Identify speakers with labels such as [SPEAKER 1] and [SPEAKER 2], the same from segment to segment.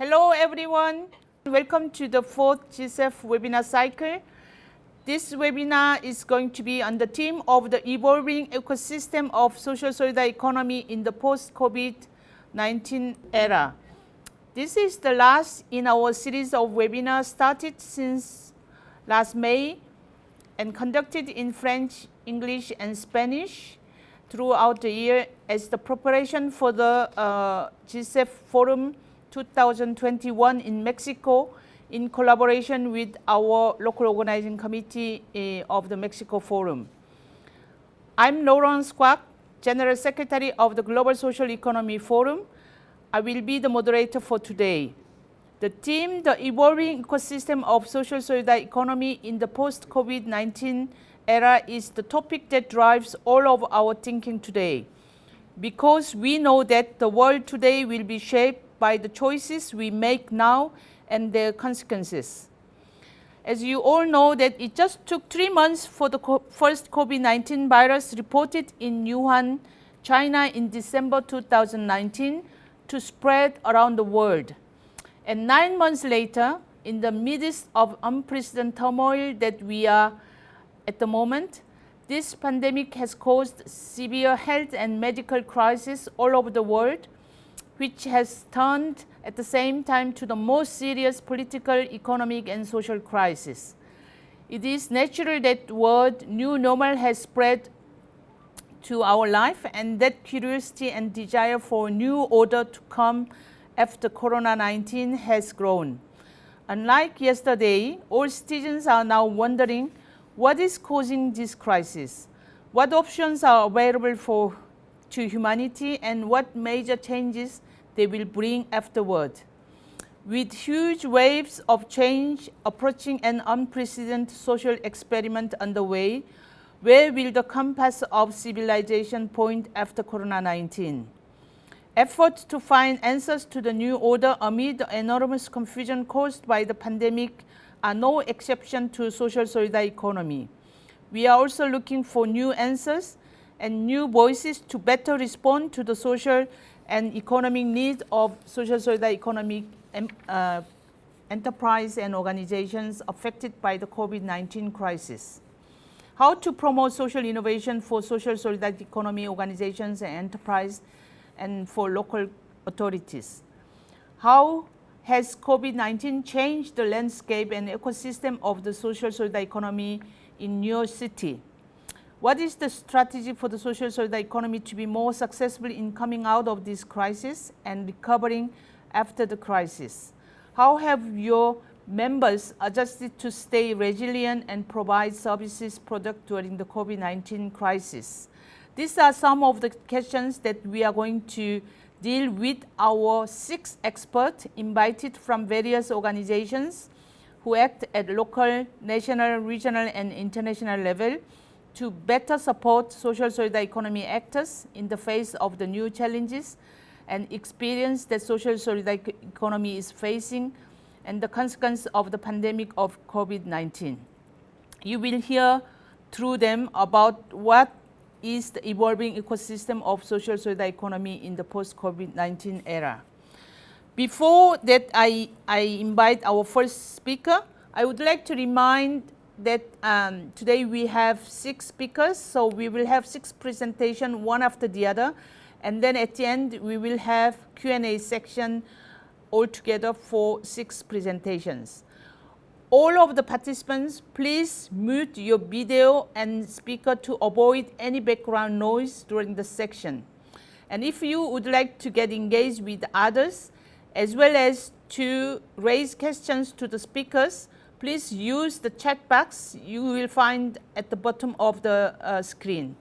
[SPEAKER 1] Hello everyone, welcome to the fourth GSEF webinar cycle. This webinar is going to be on the theme of the evolving ecosystem of social solidarity economy in the post-COVID-19 era. This is the last in our series of webinars started since last May and conducted in French, English and Spanish throughout the year as the preparation for the GSEF Forum 2021 in Mexico in collaboration with our local organizing committee of the Mexico Forum. I'm Laurence Kwak, General Secretary of the Global Social Economy Forum. I will be the moderator for today. The theme, the evolving ecosystem of social solidarity economy in the post-COVID-19 era, is the topic that drives all of our thinking today, because we know that the world today will be shaped by the choices we make now and their consequences. As you all know, that it just took 3 months for the first COVID-19 virus reported in Wuhan, China in December 2019 to spread around the world. And 9 months later, in the midst of unprecedented turmoil that we are at the moment, this pandemic has caused severe health and medical crises all over the world, which has turned at the same time to the most serious political, economic and social crisis. It is natural that the word new normal has spread to our life, and that curiosity and desire for a new order to come after COVID-19 has grown. Unlike yesterday, all citizens are now wondering what is causing this crisis, what options are available to humanity, and what major changes they will bring afterward. With huge waves of change approaching an unprecedented social experiment underway, where will the compass of civilization point after COVID-19? Efforts to find answers to the new order amid the enormous confusion caused by the pandemic are no exception to social solidarity economy. We are also looking for new answers and new voices to better respond to the social and economic needs of social solidarity economic enterprise and organizations affected by the COVID-19 crisis. How to promote social innovation for social solidarity economy organizations and enterprise and for local authorities. How has COVID-19 changed the landscape and ecosystem of the social solidarity economy in your city? What is the strategy for the social solidarity economy to be more successful in coming out of this crisis and recovering after the crisis? How have your members adjusted to stay resilient and provide services product during the COVID-19 crisis? These are some of the questions that we are going to deal with our 6 experts invited from various organizations who act at local, national, regional, and international level to better support social solidarity economy actors in the face of the new challenges and experience that social solidarity economy is facing and the consequence of the pandemic of COVID-19. You will hear through them about what is the evolving ecosystem of social solidarity economy in the post-COVID-19 era. Before that, I invite our first speaker. I would like to remind that today we have 6 speakers, so we will have 6 presentations, one after the other, and then at the end we will have Q&A section altogether for 6 presentations. All of the participants, please mute your video and speaker to avoid any background noise during the section. And if you would like to get engaged with others, as well as to raise questions to the speakers, please use the chat box you will find at the bottom of the screen.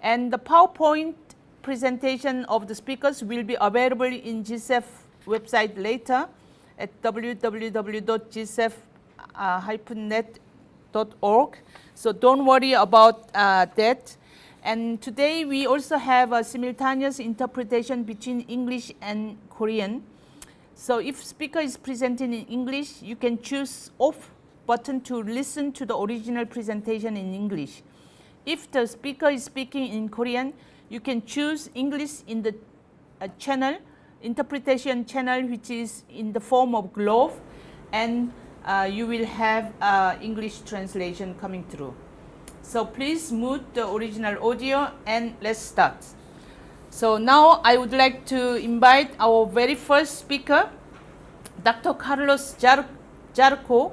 [SPEAKER 1] And the PowerPoint presentation of the speakers will be available in GSEF website later at www.gsef-net.org. So don't worry about that. And today we also have a simultaneous interpretation between English and Korean. So if speaker is presenting in English, you can choose off button to listen to the original presentation in English. If the speaker is speaking in Korean, you can choose English in the channel interpretation channel, which is in the form of globe, and you will have English translation coming through. So please mute the original audio and let's start. So now I would like to invite our very first speaker, Dr. Carlos Jarco,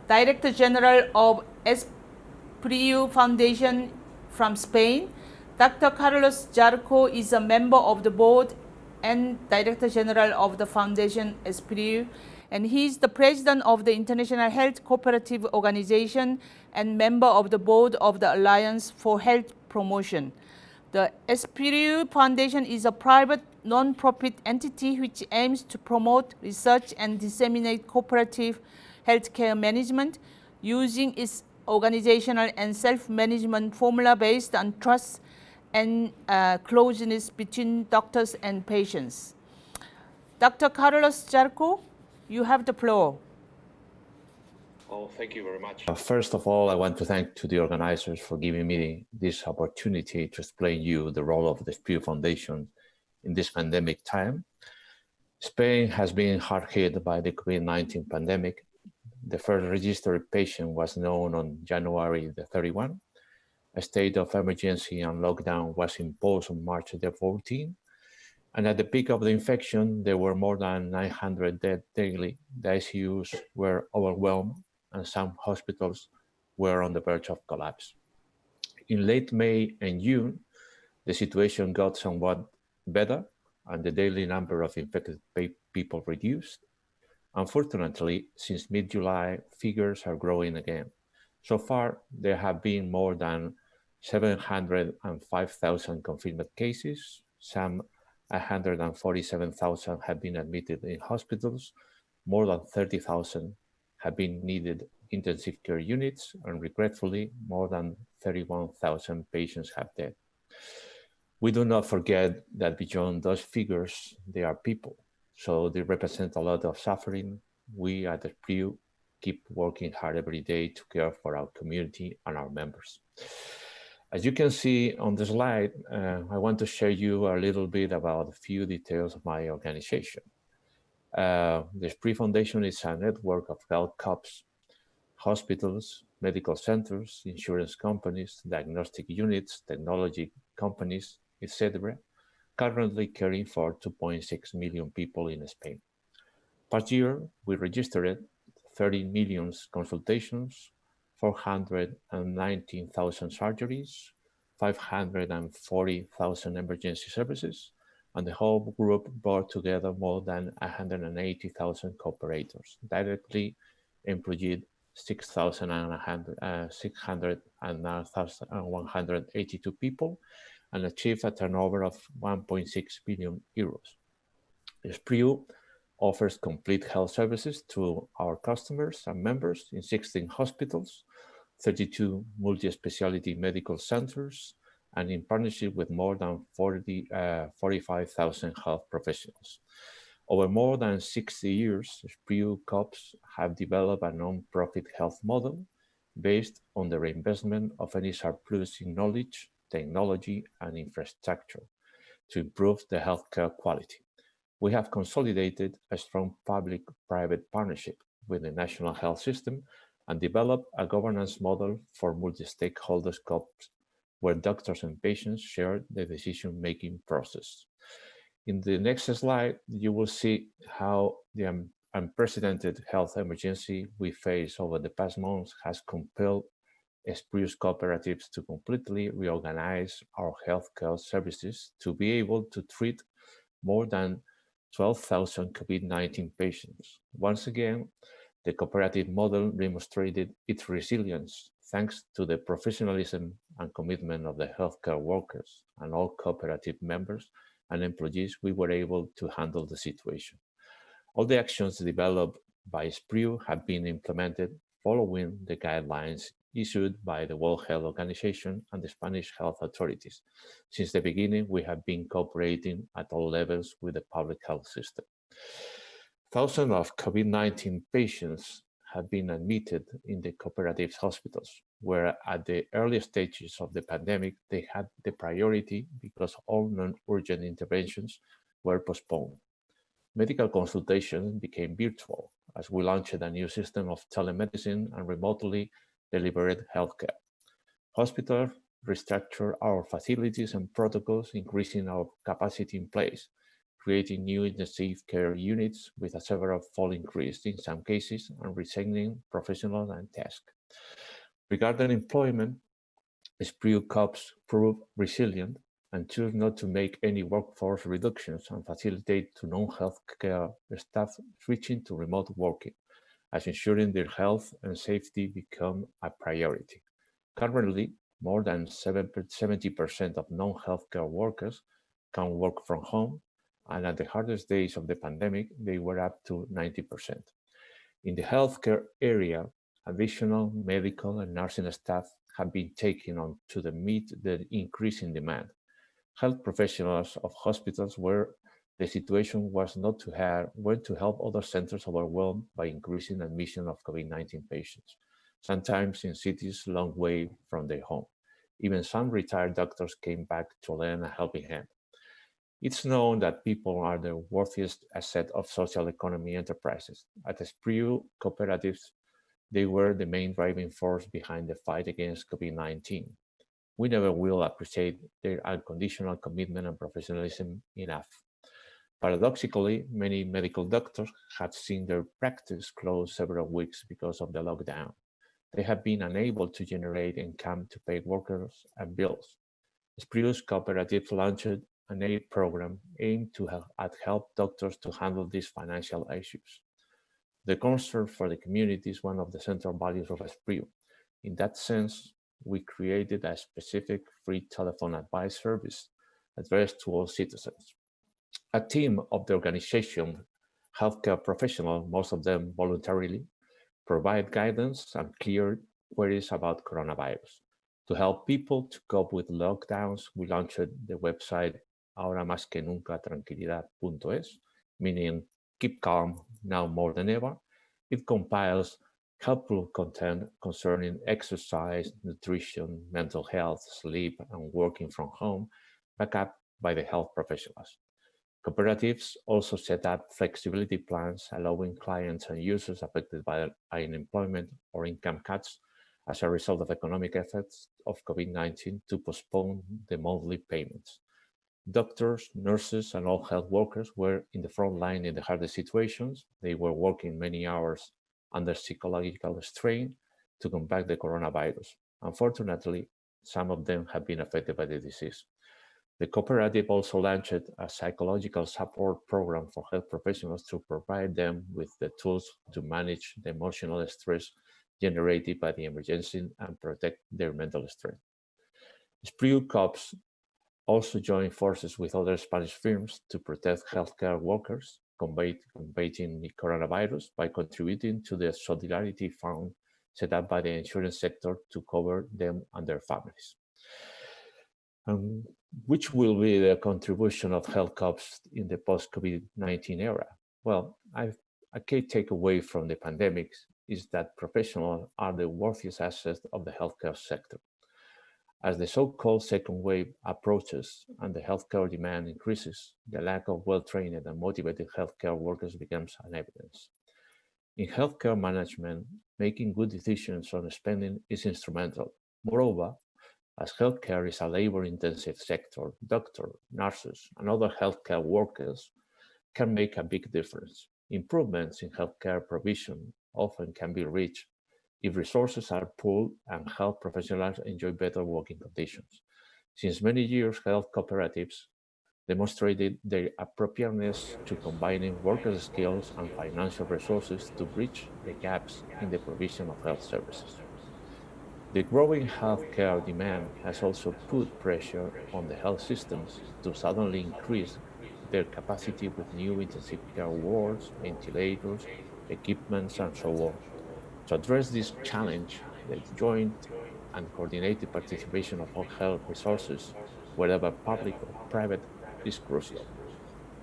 [SPEAKER 1] Director General of SSEOEs Foundation from Spain. Dr. Carlos Jarco is a member of the board and Director General of the Foundation SSEOEs, and he is the President of the International Health Cooperative Organization and member of the board of the Alliance for Health Promotion. The SSEOEs Foundation is a private non-profit entity which aims to promote research and disseminate cooperative healthcare management using its organizational and self-management formula based on trust and closeness between doctors and patients. Dr. Carlos Jarco, you have the floor.
[SPEAKER 2] Oh, thank you very much. First of all, I want to thank to the organizers for giving me this opportunity to explain you the role of the SSEOEs Foundation in this pandemic time. Spain has been hard hit by the COVID-19 pandemic. The first registered patient was known on January the 31. A state of emergency and lockdown was imposed on March the 14th. And at the peak of the infection, there were more than 900 dead daily. The ICUs were overwhelmed and some hospitals were on the verge of collapse. In late May and June, the situation got somewhat better and the daily number of infected people reduced. Unfortunately, since mid-July, figures are growing again. So far, there have been more than 705,000 confirmed cases. Some 147,000 have been admitted in hospitals. More than 30,000 have been needed intensive care units, and regretfully, more than 31,000 patients have died. We do not forget that beyond those figures, they are people. So they represent a lot of suffering. We at the SSEOEs keep working hard every day to care for our community and our members. As you can see on the slide, I want to share you a little bit about a few details of my organization. The SSEOEs Foundation is a network of health hubs, hospitals, medical centers, insurance companies, diagnostic units, technology companies, etc., currently caring for 2.6 million people in Spain. Past year, we registered 30 million consultations, 419,000 surgeries, 540,000 emergency services, and the whole group brought together more than 180,000 cooperators, directly employed 6,182 people, and achieved a turnover of 1.6 billion euros. SSEOEs offers complete health services to our customers and members in 16 hospitals, 32 multi-specialty medical centers, and in partnership with more than 45,000 health professionals. Over more than 60 years, SSEOEs COPs have developed a non-profit health model based on the reinvestment of any surplus in knowledge, technology, and infrastructure to improve the healthcare quality. We have consolidated a strong public-private partnership with the national health system and developed a governance model for multi-stakeholders COPs where doctors and patients share the decision-making process. In the next slide, you will see how the unprecedented health emergency we face over the past months has compelled SSEOEs cooperatives to completely reorganize our healthcare services to be able to treat more than 12,000 COVID-19 patients. Once again, the cooperative model demonstrated its resilience thanks to the professionalism and commitment of the healthcare workers and all cooperative members and employees. We were able to handle the situation. All the actions developed by SSEOEs have been implemented following the guidelines issued by the World Health Organization and the Spanish health authorities. Since the beginning, we have been cooperating at all levels with the public health system. Thousands of COVID-19 patients have been admitted in the cooperative hospitals, where at the early stages of the pandemic, they had the priority because all non-urgent interventions were postponed. Medical consultations became virtual as we launched a new system of telemedicine and remotely delivered healthcare. Hospitals restructured our facilities and protocols, increasing our capacity in place, creating new intensive care units with a several-fold increase in some cases and resigning professionals and tasks. Regarding employment, SPRIU COPs proved resilient and chose not to make any workforce reductions and facilitate to non-healthcare staff switching to remote working, as ensuring their health and safety become a priority. Currently, more than 70% of non-healthcare workers can work from home, and at the hardest days of the pandemic, they were up to 90%. In the healthcare area, additional medical and nursing staff have been taken on to meet the increase in demand. Health professionals of hospitals where the situation was not too hard went to help other centers overwhelmed by increasing admission of COVID-19 patients, sometimes in cities long way from their home. Even some retired doctors came back to lend a helping hand. It's known that people are the worthiest asset of social economy enterprises. At SPRIU cooperatives, they were the main driving force behind the fight against COVID-19. We never will appreciate their unconditional commitment and professionalism enough. Paradoxically, many medical doctors have seen their practice close several weeks because of the lockdown. They have been unable to generate income to pay workers and bills. SPRIU's cooperative launched an aid program aimed to help doctors to handle these financial issues. The concern for the community is one of the central values of SPRIU. In that sense, we created a specific free telephone advice service addressed to all citizens. A team of the organization, healthcare professionals, most of them voluntarily, provide guidance and clear queries about coronavirus. To help people to cope with lockdowns, we launched the website ahora más que nunca tranquilidad.es, meaning keep calm now more than ever. It compiles helpful content concerning exercise, nutrition, mental health, sleep, and working from home, backed up by the health professionals. Cooperatives also set up flexibility plans allowing clients and users affected by unemployment or income cuts as a result of economic effects of COVID-19 to postpone the monthly payments. Doctors, nurses, and all health workers were in the front line in the hardest situations. They were working many hours under psychological strain to combat the coronavirus. Unfortunately, some of them have been affected by the disease. The cooperative also launched a psychological support program for health professionals to provide them with the tools to manage the emotional stress generated by the emergency and protect their mental strength. SPRIU COPs also joined forces with other Spanish firms to protect healthcare workers combating the coronavirus by contributing to the Solidarity Fund set up by the insurance sector to cover them and their families. Which will be the contribution of health COPs in the post-COVID-19 era? Well, a key takeaway from the pandemic is that professionals are the worthiest assets of the healthcare sector. As the so-called second wave approaches and the healthcare demand increases, the lack of well-trained and motivated healthcare workers becomes an evidence. In healthcare management, making good decisions on spending is instrumental. Moreover, as healthcare is a labor-intensive sector, doctors, nurses, and other healthcare workers can make a big difference. Improvements in healthcare provision often can be reached if resources are pooled and health professionals enjoy better working conditions. Since many years, health cooperatives demonstrated their appropriateness to combining workers' skills and financial resources to bridge the gaps in the provision of health services. The growing healthcare demand has also put pressure on the health systems to suddenly increase their capacity with new intensive care wards, ventilators, equipments, and so on. To address this challenge, the joint and coordinated participation of all health resources, whether public or private, is crucial.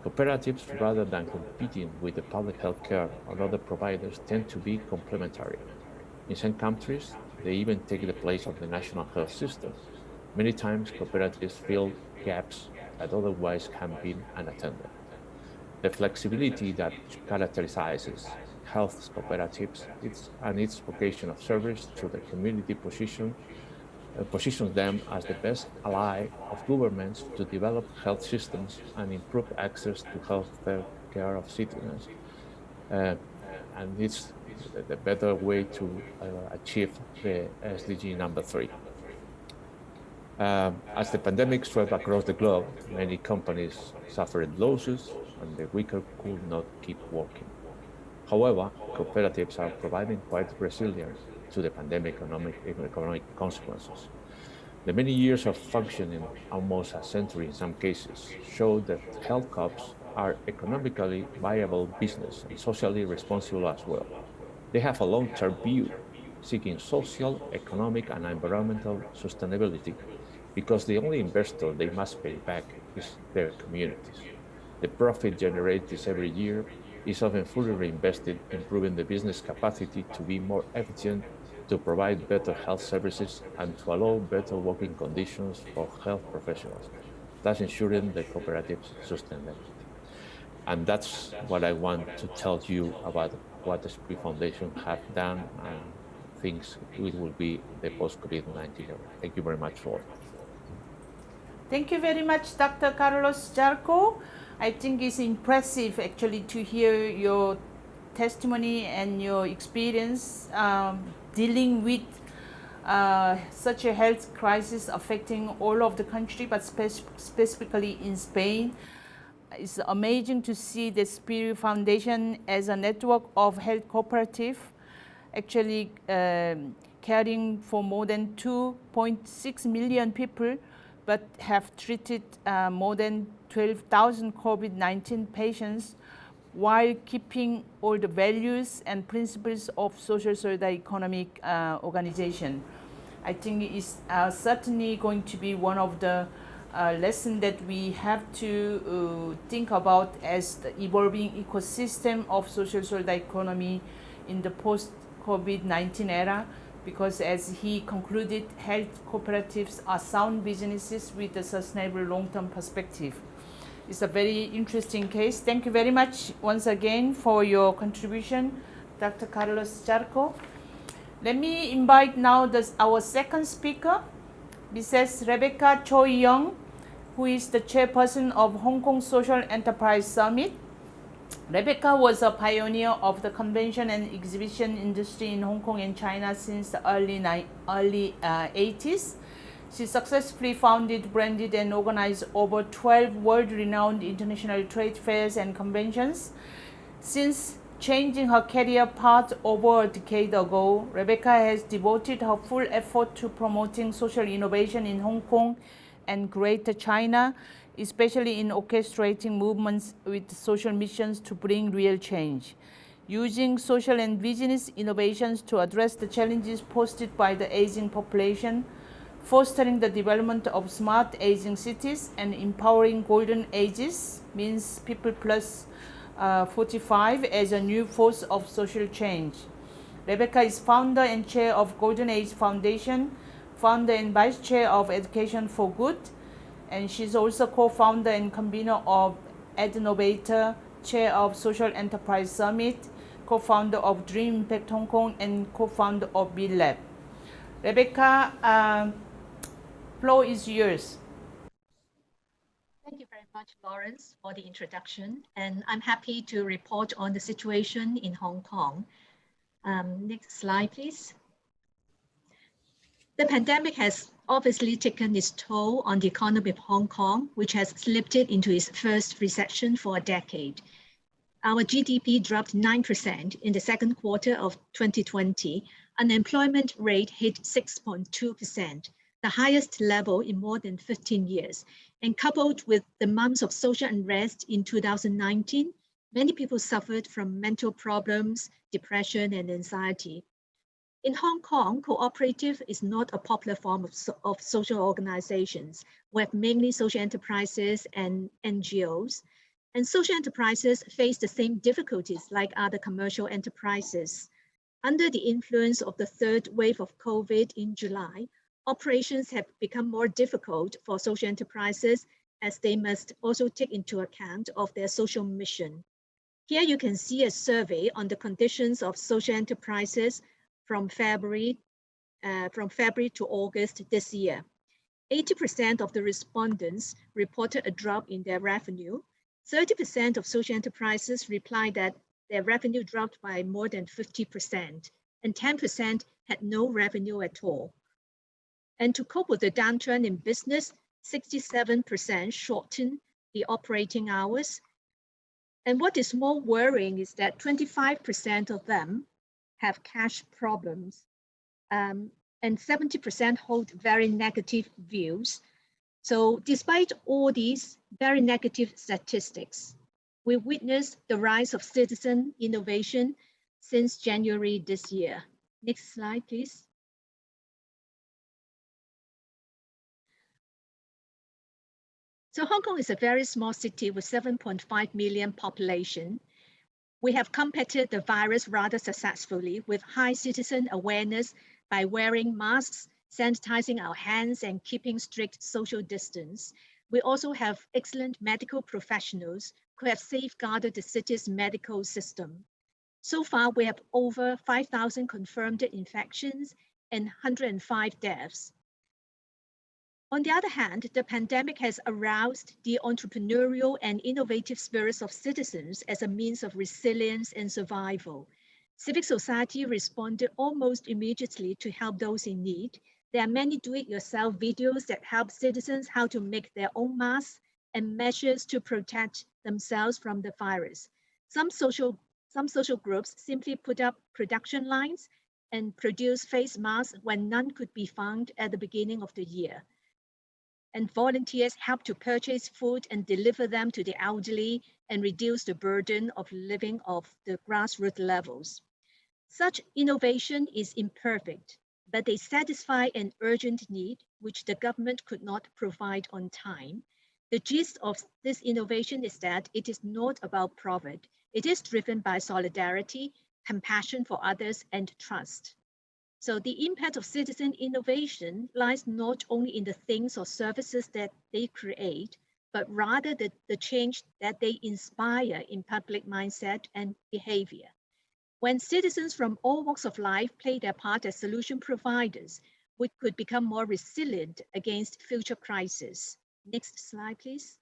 [SPEAKER 2] Cooperatives, rather than competing with the public healthcare or other providers, tend to be complementary. In some countries, they even take the place of the national health system. Many times, cooperatives fill gaps that otherwise have been unattended. The flexibility that characterizes health cooperatives and its vocation of service to the community positions them as the best ally of governments to develop health systems and improve access to healthcare care of citizens. And it's the better way to achieve the SDG number 3. As the pandemic swept across the globe, many companies suffered losses and the weaker could not keep working. However, cooperatives are proving quite resilient to the pandemic economic consequences. The many years of functioning, almost a century in some cases, show that health clubs are economically viable business and socially responsible as well. They have a long-term view, seeking social, economic, and environmental sustainability, because the only investor they must pay back is their communities. The profit generated every year is often fully reinvested, improving the business capacity to be more efficient, to provide better health services, and to allow better working conditions for health professionals, thus ensuring the cooperative's sustainability. And that's what I want to tell you about what the SPRI Foundation have done and thinks it will be the post-COVID-19 era. Thank you very much for.
[SPEAKER 1] Thank you very much, Dr. Carlos Jarco. I think it's impressive actually to hear your testimony and your experience dealing with such a health crisis affecting all of the country, but specifically in Spain. It's amazing to see the SPRI Foundation as a network of health cooperative actually caring for more than 2.6 million people, but have treated more than 12,000 COVID-19 patients while keeping all the values and principles of social solidarity economic organization. I think it's certainly going to be one of the lessons that we have to think about as the evolving ecosystem of social solidarity economy in the post-COVID-19 era, because as he concluded, health cooperatives are sound businesses with a sustainable long-term perspective. It's a very interesting case. Thank you very much once again for your contribution, Dr. Carlos Jarco. Let me invite now our second speaker, Mrs. Rebecca Choi Young, who is the chairperson of Hong Kong Social Enterprise Summit. Rebecca was a pioneer of the convention and exhibition industry in Hong Kong and China since the early 80s. She successfully founded, branded, and organized over 12 world-renowned international trade fairs and conventions. Since changing her career path over a decade ago, Rebecca has devoted her full effort to promoting social innovation in Hong Kong and Greater China, especially in orchestrating movements with social missions to bring real change. Using social and business innovations to address the challenges posed by the aging population, fostering the development of smart aging cities, and empowering golden ages means people plus 45 as a new force of social change. Rebecca is founder and chair of Golden Age Foundation, founder and vice chair of Education for Good, and she's also co-founder and convener of Ednovator, chair of Social Enterprise Summit, co-founder of Dream Impact Hong Kong, and co-founder of Bill Lab. Rebecca, floor is yours.
[SPEAKER 3] Thank you very much, Lawrence, for the introduction. And I'm happy to report on the situation in Hong Kong. Next slide, please. The pandemic has obviously taken its toll on the economy of Hong Kong, which has slipped into its first recession for a decade. Our GDP dropped 9% in the second quarter of 2020. Unemployment rate hit 6.2%, the highest level in more than 15 years. And coupled with the months of social unrest in 2019, many people suffered from mental problems, depression, and anxiety. In Hong Kong, cooperative is not a popular form of social organizations. We have mainly social enterprises and NGOs. And social enterprises face the same difficulties like other commercial enterprises. Under the influence of the third wave of COVID in July, operations have become more difficult for social enterprises as they must also take into account of their social mission. Here you can see a survey on the conditions of social enterprises from February to August this year. 80% of the respondents reported a drop in their revenue. 30% of social enterprises replied that their revenue dropped by more than 50%, and 10% had no revenue at all. And to cope with the downturn in business, 67% shortened the operating hours. And what is more worrying is that 25% of them have cash problems, and 70% hold very negative views. So despite all these very negative statistics, we witnessed the rise of citizen innovation since January this year. Next slide, please. So Hong Kong is a very small city with 7.5 million population. We have combated the virus rather successfully with high citizen awareness by wearing masks, sanitizing our hands, and keeping strict social distance. We also have excellent medical professionals who have safeguarded the city's medical system. So far, we have over 5,000 confirmed infections and 105 deaths. On the other hand, the pandemic has aroused the entrepreneurial and innovative spirits of citizens as a means of resilience and survival. Civic society responded almost immediately to help those in need. There are many do-it-yourself videos that help citizens how to make their own masks and measures to protect themselves from the virus. Some social groups simply put up production lines and produce face masks when none could be found at the beginning of the year. And volunteers help to purchase food and deliver them to the elderly and reduce the burden of living off the grassroots levels. Such innovation is imperfect, but they satisfy an urgent need which the government could not provide on time. The gist of this innovation is that it is not about profit. It is driven by solidarity, compassion for others, and trust. So the impact of citizen innovation lies not only in the things or services that they create, but rather the change that they inspire in public mindset and behavior. When citizens from all walks of life play their part as solution providers, we could become more resilient against future crises. Next slide, please.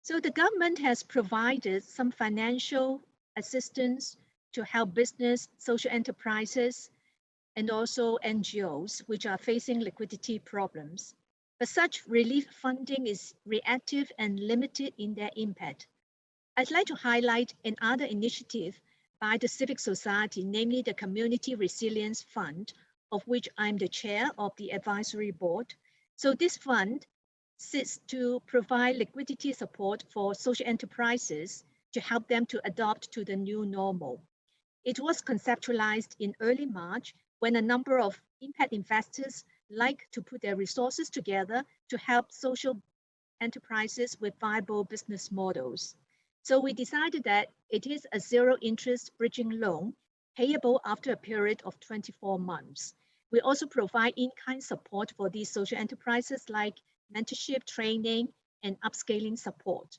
[SPEAKER 3] So the government has provided some financial assistance to help business, social enterprises, and also NGOs, which are facing liquidity problems. But such relief funding is reactive and limited in their impact. I'd like to highlight another initiative by the civic society, namely the Community Resilience Fund, of which I'm the chair of the advisory board. So this fund sits to provide liquidity support for social enterprises to help them to adapt to the new normal. It was conceptualized in early March when a number of impact investors like to put their resources together to help social enterprises with viable business models. So we decided that it is a zero interest bridging loan payable after a period of 24 months. We also provide in-kind support for these social enterprises like mentorship, training, and upscaling support.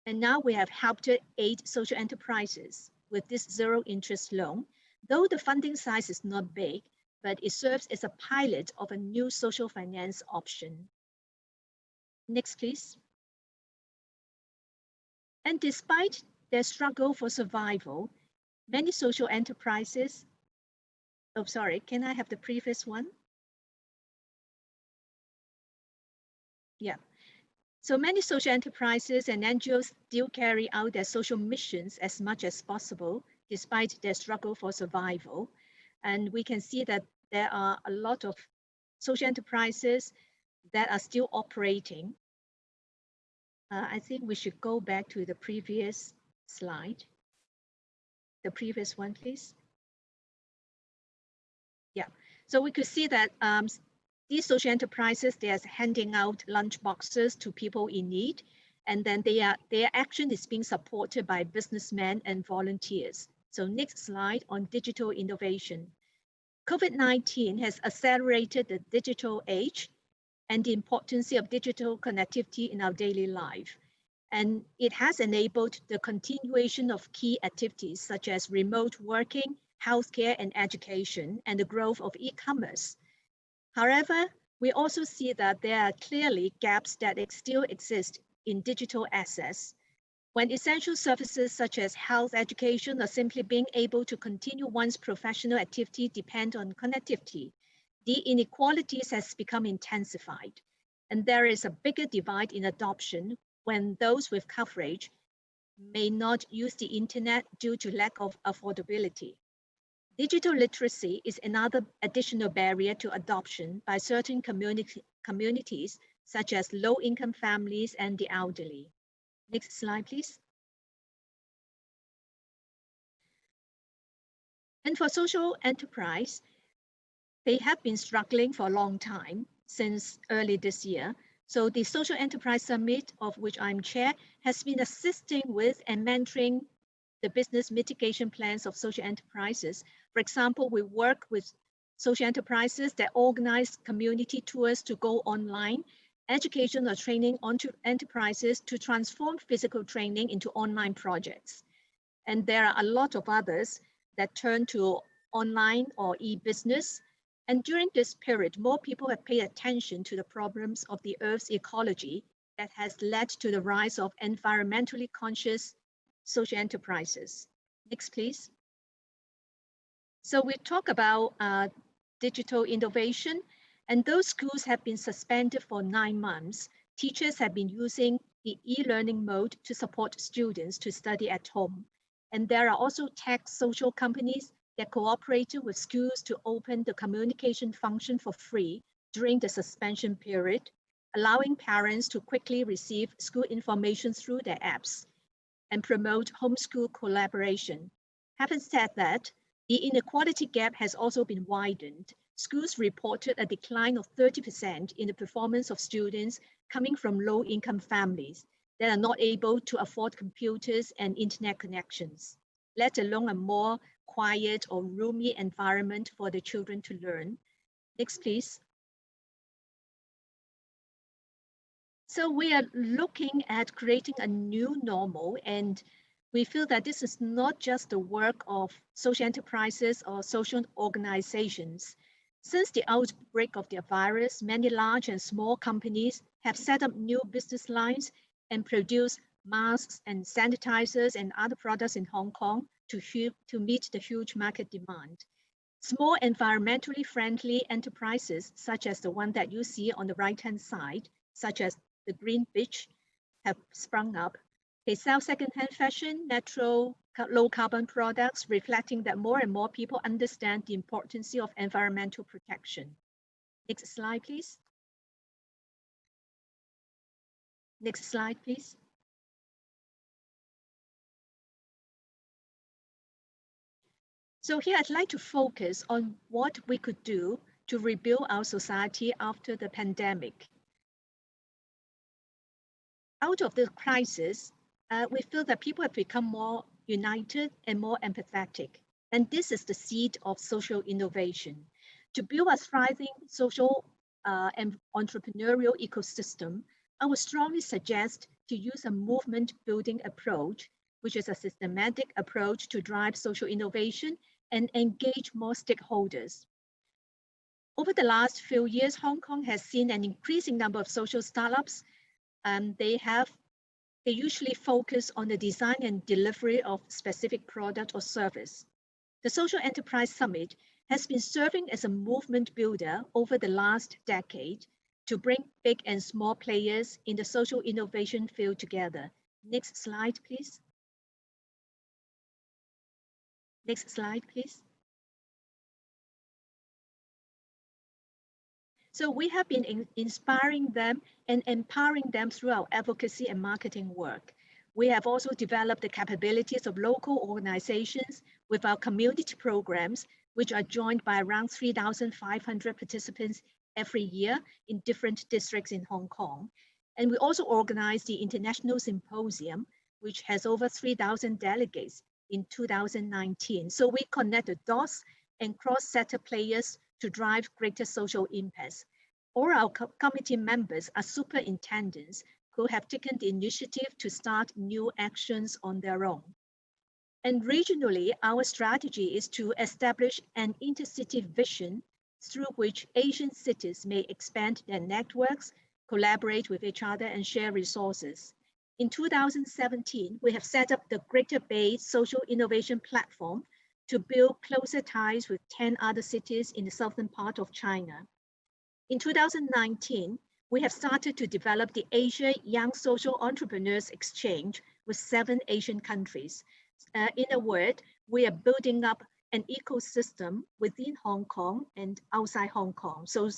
[SPEAKER 3] And now we have helped 8 social enterprises with this zero interest loan. Though the funding size is not big, but it serves as a pilot of a new social finance option. Next, please. And despite their struggle for survival, many social enterprises, oh, sorry, can I have the previous one? Yeah. So many social enterprises and NGOs still carry out their social missions as much as possible, despite their struggle for survival. And we can see that there are a lot of social enterprises that are still operating. I think we should go back to the previous slide. The previous one, please. Yeah, so we could see that these social enterprises, they are handing out lunch boxes to people in need, and then their action is being supported by businessmen and volunteers. So next slide on digital innovation. COVID-19 has accelerated the digital age, and the importance of digital connectivity in our daily life. And it has enabled the continuation of key activities such as remote working, healthcare, and education, and the growth of e-commerce. However, we also see that there are clearly gaps that still exist in digital access. When essential services such as health, education, or simply being able to continue one's professional activity depend on connectivity, the inequalities has become intensified, and there is a bigger divide in adoption when those with coverage may not use the internet due to lack of affordability. Digital literacy is another additional barrier to adoption by certain communities, such as low-income families and the elderly. Next slide, please. And for social enterprise, they have been struggling for a long time, since early this year. So the Social Enterprise Summit, of which I'm chair, has been assisting with and mentoring the business mitigation plans of social enterprises. For example, we work with social enterprises that organize community tours to go online, education or training onto enterprises to transform physical training into online projects. And there are a lot of others that turn to online or e-business. And during this period, more people have paid attention to the problems of the Earth's ecology that has led to the rise of environmentally conscious social enterprises. Next, please. So we talk about digital innovation, and those schools have been suspended for 9 months. Teachers have been using the e-learning mode to support students to study at home. And there are also tech social companies that cooperated with schools to open the communication function for free during the suspension period, allowing parents to quickly receive school information through their apps and promote homeschool collaboration. Having said that, the inequality gap has also been widened. Schools reported a decline of 30% in the performance of students coming from low-income families that are not able to afford computers and internet connections, let alone a more quiet or roomy environment for the children to learn. Next, please. So we are looking at creating a new normal, and we feel that this is not just the work of social enterprises or social organizations. Since the outbreak of the virus, many large and small companies have set up new business lines and produced masks and sanitizers and other products in Hong Kong to meet the huge market demand. Small environmentally friendly enterprises, such as the one that you see on the right-hand side, such as the Green Beach, have sprung up. They sell second-hand fashion, natural, low-carbon products, reflecting that more and more people understand the importance of environmental protection. Next slide, please. Next slide, please. So here I'd like to focus on what we could do to rebuild our society after the pandemic. Out of the crisis, we feel that people have become more united and more empathetic. And this is the seed of social innovation. To build a thriving social and entrepreneurial ecosystem, I would strongly suggest to use a movement building approach, which is a systematic approach to drive social innovation and engage more stakeholders. Over the last few years, Hong Kong has seen an increasing number of social startups. They usually focus on the design and delivery of specific product or service. The Social Enterprise Summit has been serving as a movement builder over the last decade to bring big and small players in the social innovation field together. Next slide, please. Next slide, please. So we have been inspiring them and empowering them through our advocacy and marketing work. We have also developed the capabilities of local organizations with our community programs, which are joined by around 3,500 participants every year in different districts in Hong Kong. And we also organize the International Symposium, which has over 3,000 delegates in 2019. So we connect the dots and cross-sector players to drive greater social impacts. All our committee members are superintendents who have taken the initiative to start new actions on their own. And regionally, our strategy is to establish an intercity vision through which Asian cities may expand their networks, collaborate with each other, and share resources. In 2017, we have set up the Greater Bay Social Innovation Platform to build closer ties with 10 other cities in the southern part of China. In 2019, we have started to develop the Asia Young Social Entrepreneurs Exchange with 7 Asian countries. In a word, we are building up an ecosystem within Hong Kong and outside Hong Kong. So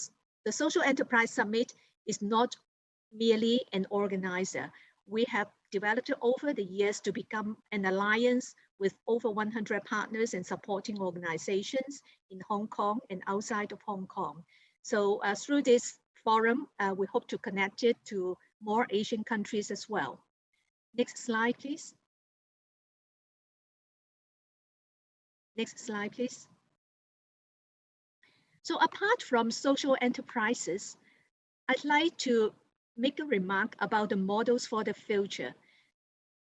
[SPEAKER 3] the Social Enterprise Summit is not merely an organizer. We have developed it over the years to become an alliance with over 100 partners and supporting organizations in Hong Kong and outside of Hong Kong. So through this forum, we hope to connect it to more Asian countries as well. Next slide, please. Next slide, please. So apart from social enterprises, I'd like to make a remark about the models for the future.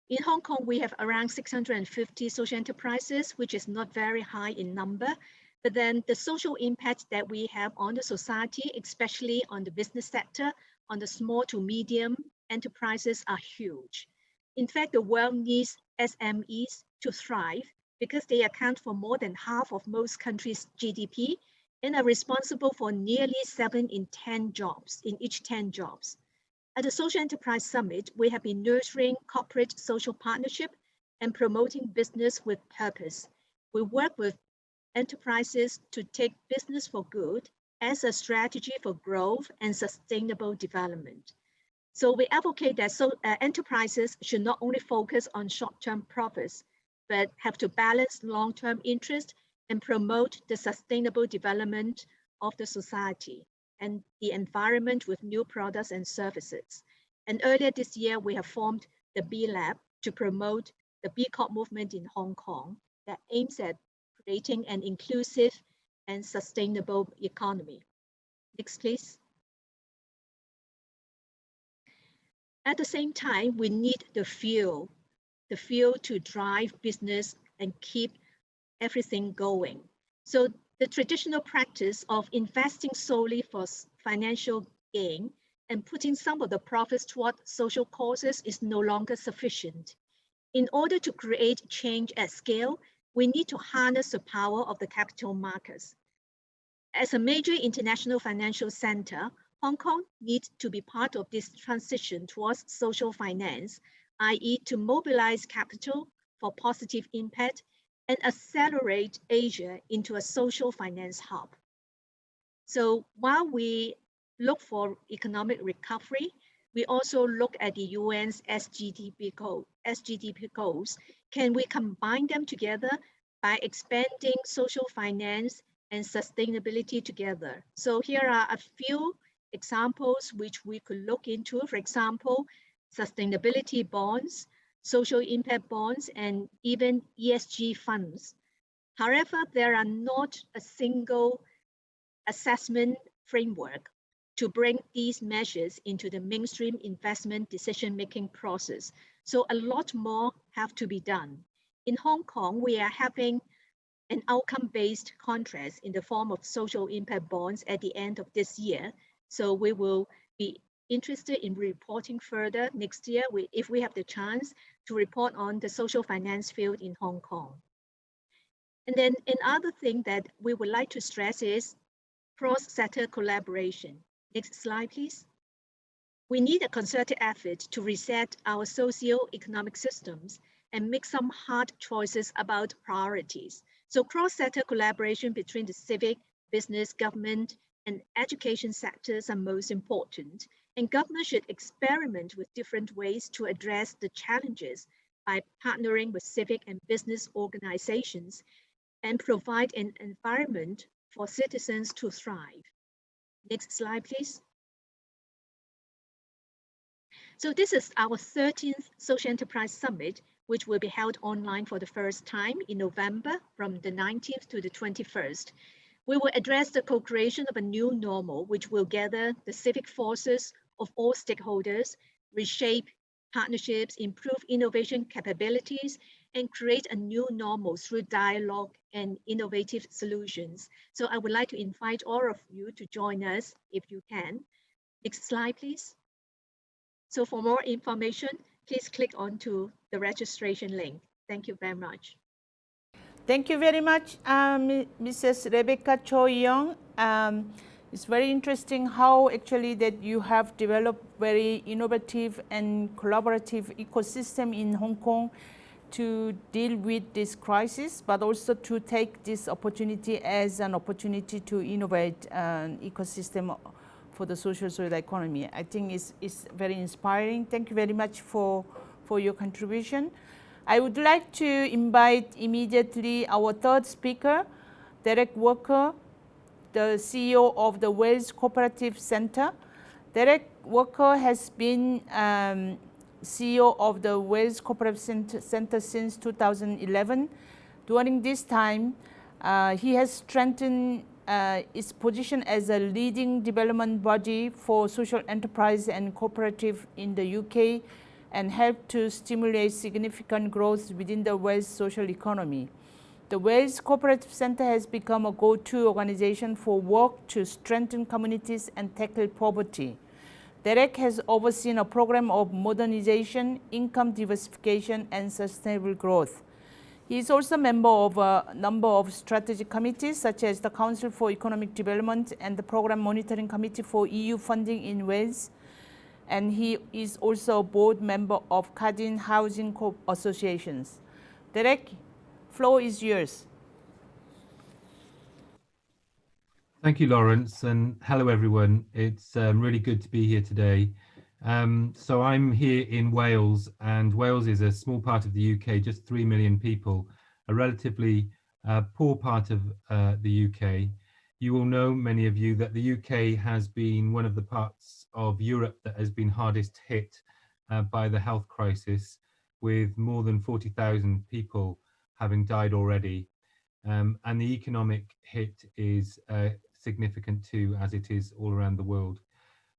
[SPEAKER 3] In Hong Kong, we have around 650 social enterprises, which is not very high in number, but then the social impact that we have on the society, especially on the business sector, on the small to medium enterprises are huge. In fact, the world needs SMEs to thrive because they account for more than half of most countries' GDP and are responsible for nearly 7 in 10 jobs, in each 10 jobs. At the Social Enterprise Summit, we have been nurturing corporate social partnership and promoting business with purpose. We work with enterprises to take business for good as a strategy for growth and sustainable development. So we advocate that enterprises should not only focus on short-term profits, but have to balance long-term interest and promote the sustainable development of the society and the environment with new products and services. And earlier this year, we have formed the B Lab to promote the B Corp movement in Hong Kong that aims at creating an inclusive and sustainable economy. Next, please. At the same time, we need the fuel to drive business and keep everything going. So the traditional practice of investing solely for financial gain and putting some of the profits toward social causes is no longer sufficient. In order to create change at scale, we need to harness the power of the capital markets. As a major international financial center, Hong Kong needs to be part of this transition towards social finance, i.e. to mobilize capital for positive impact and accelerate Asia into a social finance hub. So while we look for economic recovery, we also look at the UN's SGDP goals. Can we combine them together by expanding social finance and sustainability together? So here are a few examples which we could look into. For example, sustainability bonds, social impact bonds, and even ESG funds. However, there are not a single assessment framework to bring these measures into the mainstream investment decision-making process. So a lot more have to be done. In Hong Kong, we are having an outcome-based contract in the form of social impact bonds at the end of this year. So we will be interested in reporting further next year if we have the chance to report on the social finance field in Hong Kong. And then another thing that we would like to stress is cross-sector collaboration. Next slide, please. We need a concerted effort to reset our socio-economic systems and make some hard choices about priorities. So cross-sector collaboration between the civic, business, government, and education sectors are most important. And government should experiment with different ways to address the challenges by partnering with civic and business organizations and provide an environment for citizens to thrive. Next slide, please. So this is our 13th Social Enterprise Summit, which will be held online for the first time in November from the 19th to the 21st. We will address the co-creation of a new normal, which will gather the civic forces of all stakeholders, reshape partnerships, improve innovation capabilities, and create a new normal through dialogue and innovative solutions. So I would like to invite all of you to join us if you can. Next slide, please. So for more information, please click onto the registration link. Thank you very much.
[SPEAKER 1] Thank you very much, Mrs. Rebecca Choi Young. It's very interesting how actually that you have developed very innovative and collaborative ecosystem in Hong Kong to deal with this crisis, but also to take this opportunity as an opportunity to innovate an ecosystem for the social economy. I think it's very inspiring. Thank you very much for your contribution. I would like to invite immediately our third speaker, Derek Walker, the CEO of the Wales Cooperative Centre. Derek Walker has been CEO of the Wales Cooperative Centre since 2011. During this time, he has strengthened its position as a leading development body for social enterprise and cooperative in the UK and helped to stimulate significant growth within the Wales social economy. The Wales Cooperative Centre has become a go-to organization for work to strengthen communities and tackle poverty. Derek has overseen a program of modernization, income diversification, and sustainable growth. He is also a member of a number of strategic committees, such as the Council for Economic Development and the Programme Monitoring Committee for EU funding in Wales. And he is also a board member of Cardiff Housing Associations. Derek, floor is yours.
[SPEAKER 4] Thank you, Lawrence, and hello, everyone. It's really good to be here today. So I'm here in Wales, and Wales is a small part of the UK, just 3 million people, a relatively poor part of the UK. You will know, many of you, that the UK has been one of the parts of Europe that has been hardest hit by the health crisis, with more than 40,000 people having died already. And the economic hit is significant too, as it is all around the world.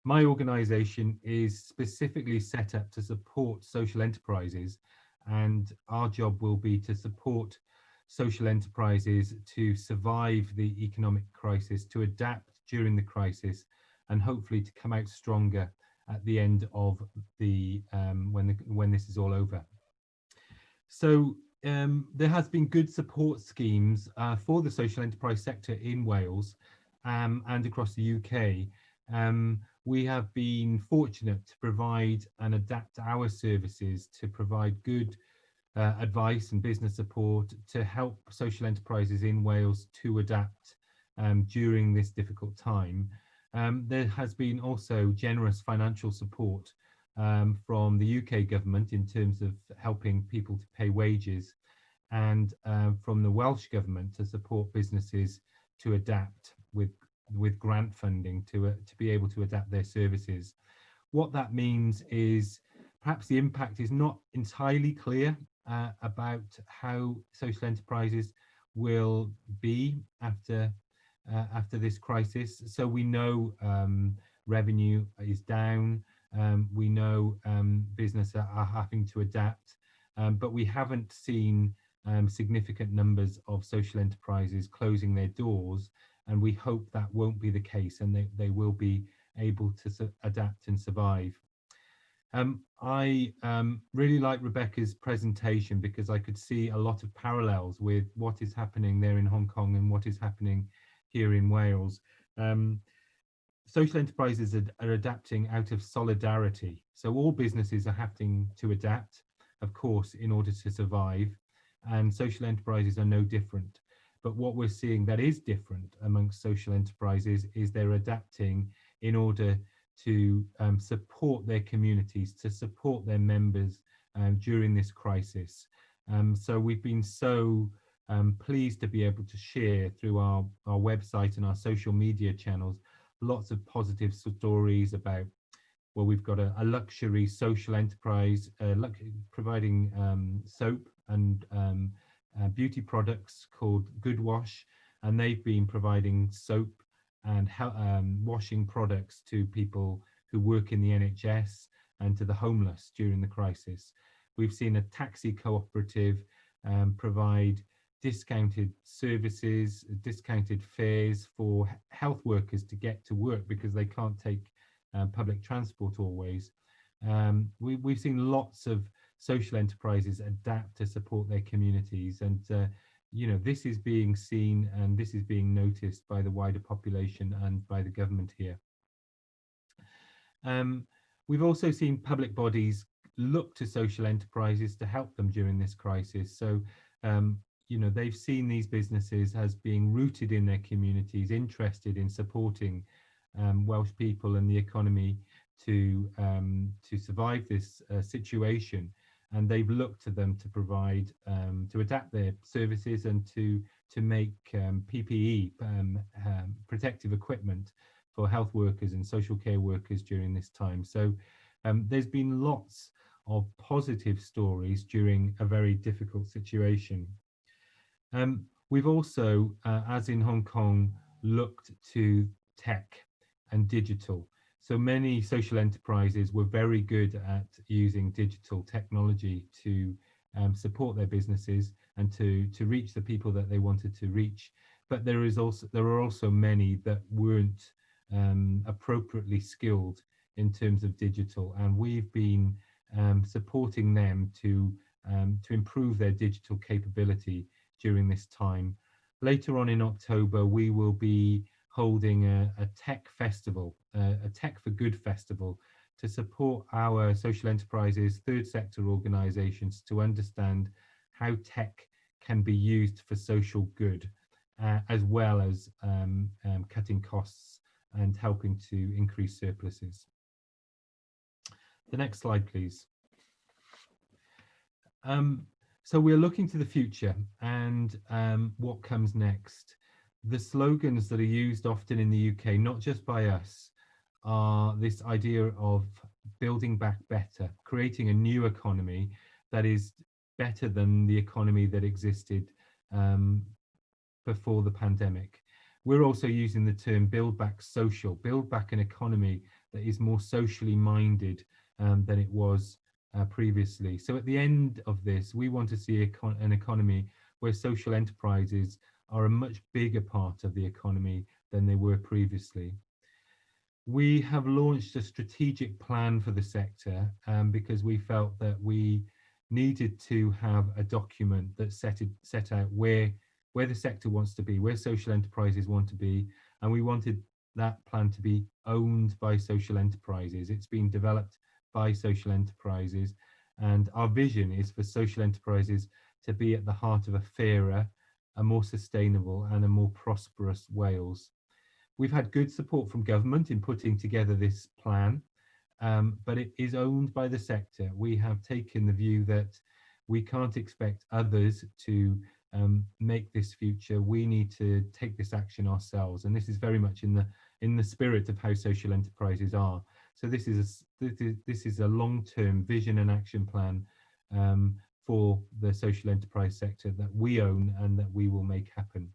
[SPEAKER 4] My organisation is specifically set up to support social enterprises, and our job will be to support social enterprises to survive the economic crisis, to adapt during the crisis, and hopefully to come out stronger at the end of the when this is all over. So there has been good support schemes for the social enterprise sector in Wales and across the UK. We have been fortunate to provide and adapt our services to provide good advice and business support to help social enterprises in Wales to adapt during this difficult time. There has been also generous financial support from the UK government in terms of helping people to pay wages, and from the Welsh government to support businesses to adapt with grant funding to be able to adapt their services. What that means is perhaps the impact is not entirely clear about how social enterprises will be after this crisis. So we know revenue is down. We know businesses are having to adapt, but we haven't seen significant numbers of social enterprises closing their doors, and we hope that won't be the case, and they will be able to adapt and survive. I really like Rebecca's presentation because I could see a lot of parallels with what is happening there in Hong Kong and what is happening here in Wales. Social enterprises are adapting out of solidarity. So all businesses are having to adapt, of course, in order to survive, and social enterprises are no different. But what we're seeing that is different amongst social enterprises is they're adapting in order to support their communities, to support their members during this crisis. So we've been so pleased to be able to share through our website and our social media channels lots of positive stories about, well, we've got a luxury social enterprise providing soap and beauty products called Good Wash, and they've been providing soap and washing products to people who work in the NHS and to the homeless during the crisis. We've seen a taxi cooperative provide discounted services, discounted fares for health workers to get to work because they can't take public transport always. We've seen lots of social enterprises adapt to support their communities, and you know, this is being seen and this is being noticed by the wider population and by the government here. We've also seen public bodies look to social enterprises to help them during this crisis. So, you know, they've seen these businesses as being rooted in their communities, interested in supporting Welsh people and the economy to survive this situation, and they've looked to them to provide to adapt their services and to make PPE, protective equipment for health workers and social care workers during this time. So there's been lots of positive stories during a very difficult situation. We've also, as in Hong Kong, looked to tech and digital. So many social enterprises were very good at using digital technology to support their businesses and to reach the people that they wanted to reach. But there are also many that weren't appropriately skilled in terms of digital, and we've been supporting them to improve their digital capability during this time. Later on in October, we will be holding a tech festival, a Tech for Good festival, to support our social enterprises, third sector organisations to understand how tech can be used for social good, as well as cutting costs and helping to increase surpluses. The next slide, please. So we're looking to the future and what comes next. The slogans that are used often in the UK, not just by us, are this idea of building back better, creating a new economy that is better than the economy that existed before the pandemic. We're also using the term build back social, build back an economy that is more socially minded than it was previously. So at the end of this, we want to see an economy where social enterprises are a much bigger part of the economy than they were previously. We have launched a strategic plan for the sector because we felt that we needed to have a document that set out where the sector wants to be, where social enterprises want to be, and we wanted that plan to be owned by social enterprises. It's been developed by social enterprises, and our vision is for social enterprises to be at the heart of a fairer, a more sustainable and a more prosperous Wales. We've had good support from government in putting together this plan, but it is owned by the sector. We have taken the view that we can't expect others to make this future. We need to take this action ourselves, and this is very much in the spirit of how social enterprises are. So this is a long-term vision and action plan for the social enterprise sector that we own and that we will make happen.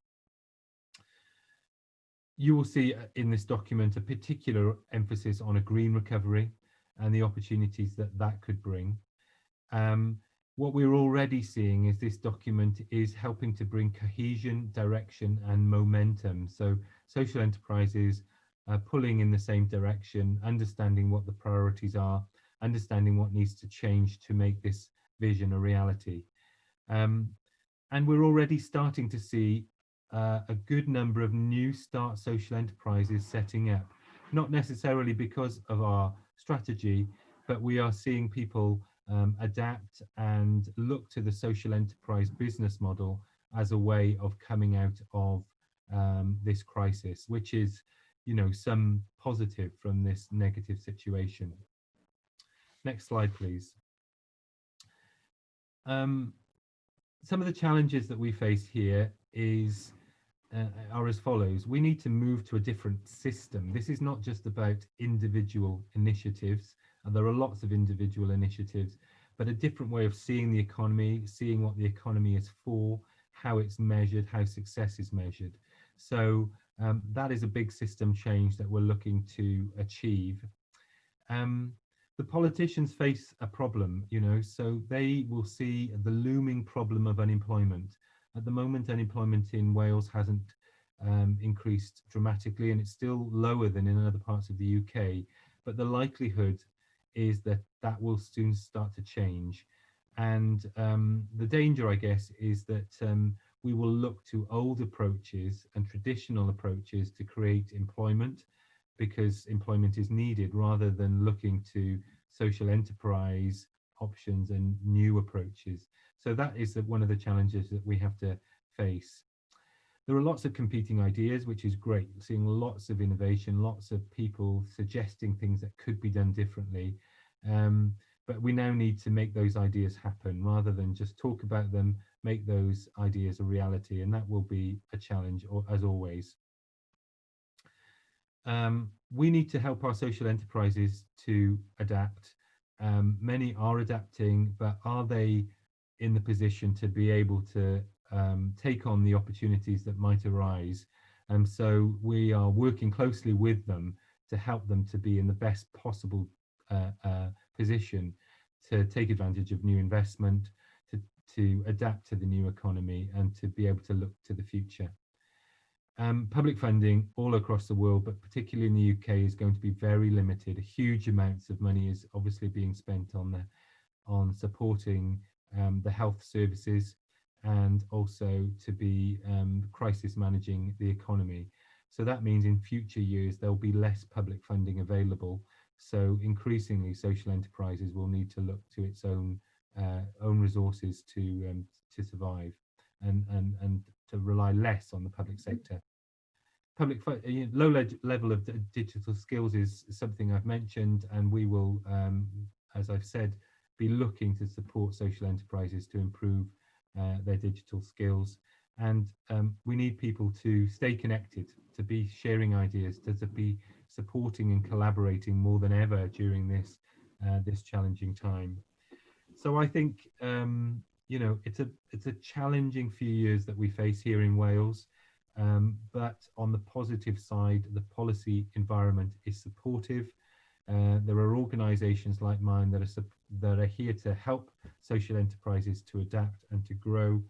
[SPEAKER 4] You will see in this document a particular emphasis on a green recovery and the opportunities that could bring. What we're already seeing is this document is helping to bring cohesion, direction and momentum. So social enterprises are pulling in the same direction, understanding what the priorities are, understanding what needs to change to make this vision a reality. And we're already starting to see a good number of new start social enterprises setting up, not necessarily because of our strategy, but we are seeing people adapt and look to the social enterprise business model as a way of coming out of this crisis, which is, you know, some positive from this negative situation. Next slide, please. Some of the challenges that we face here are as follows. We need to move to a different system. This is not just about individual initiatives, and there are lots of individual initiatives, but a different way of seeing the economy, seeing what the economy is for, how it's measured, how success is measured. So that is a big system change that we're looking to achieve. The politicians face a problem, so they will see the looming problem of unemployment. At the moment, unemployment in Wales hasn't increased dramatically, and it's still lower than in other parts of the UK, but the likelihood is that that will soon start to change. And the danger, I guess, is that we will look to old approaches and traditional approaches to create employment, because employment is needed, rather than looking to social enterprise options and new approaches. So that is one of the challenges that we have to face. There are lots of competing ideas, which is great, seeing lots of innovation, lots of people suggesting things that could be done differently. But we now need to make those ideas happen, rather than just talk about them, make those ideas a reality, and that will be a challenge, as always. We need to help our social enterprises to adapt. Many are adapting, but are they in the position to be able to take on the opportunities that might arise? So we are working closely with them to help them to be in the best possible position to take advantage of new investment, to adapt to the new economy, and to be able to look to the future. Public funding all across the world, but particularly in the UK, is going to be very limited. Huge amounts of money is obviously being spent on supporting the health services, and also to be crisis managing the economy. So that means in future years there'll be less public funding available. So increasingly, social enterprises will need to look to its own resources to survive, and to rely less on the public sector. Low level of digital skills is something I've mentioned, and we will, as I've said, be looking to support social enterprises to improve their digital skills. And we need people to stay connected, to be sharing ideas, to be supporting and collaborating more than ever during this challenging time. So I think it's a challenging few years that we face here in Wales. But on the positive side, the policy environment is supportive. There are organisations like mine that are here to help social enterprises to adapt and to grow.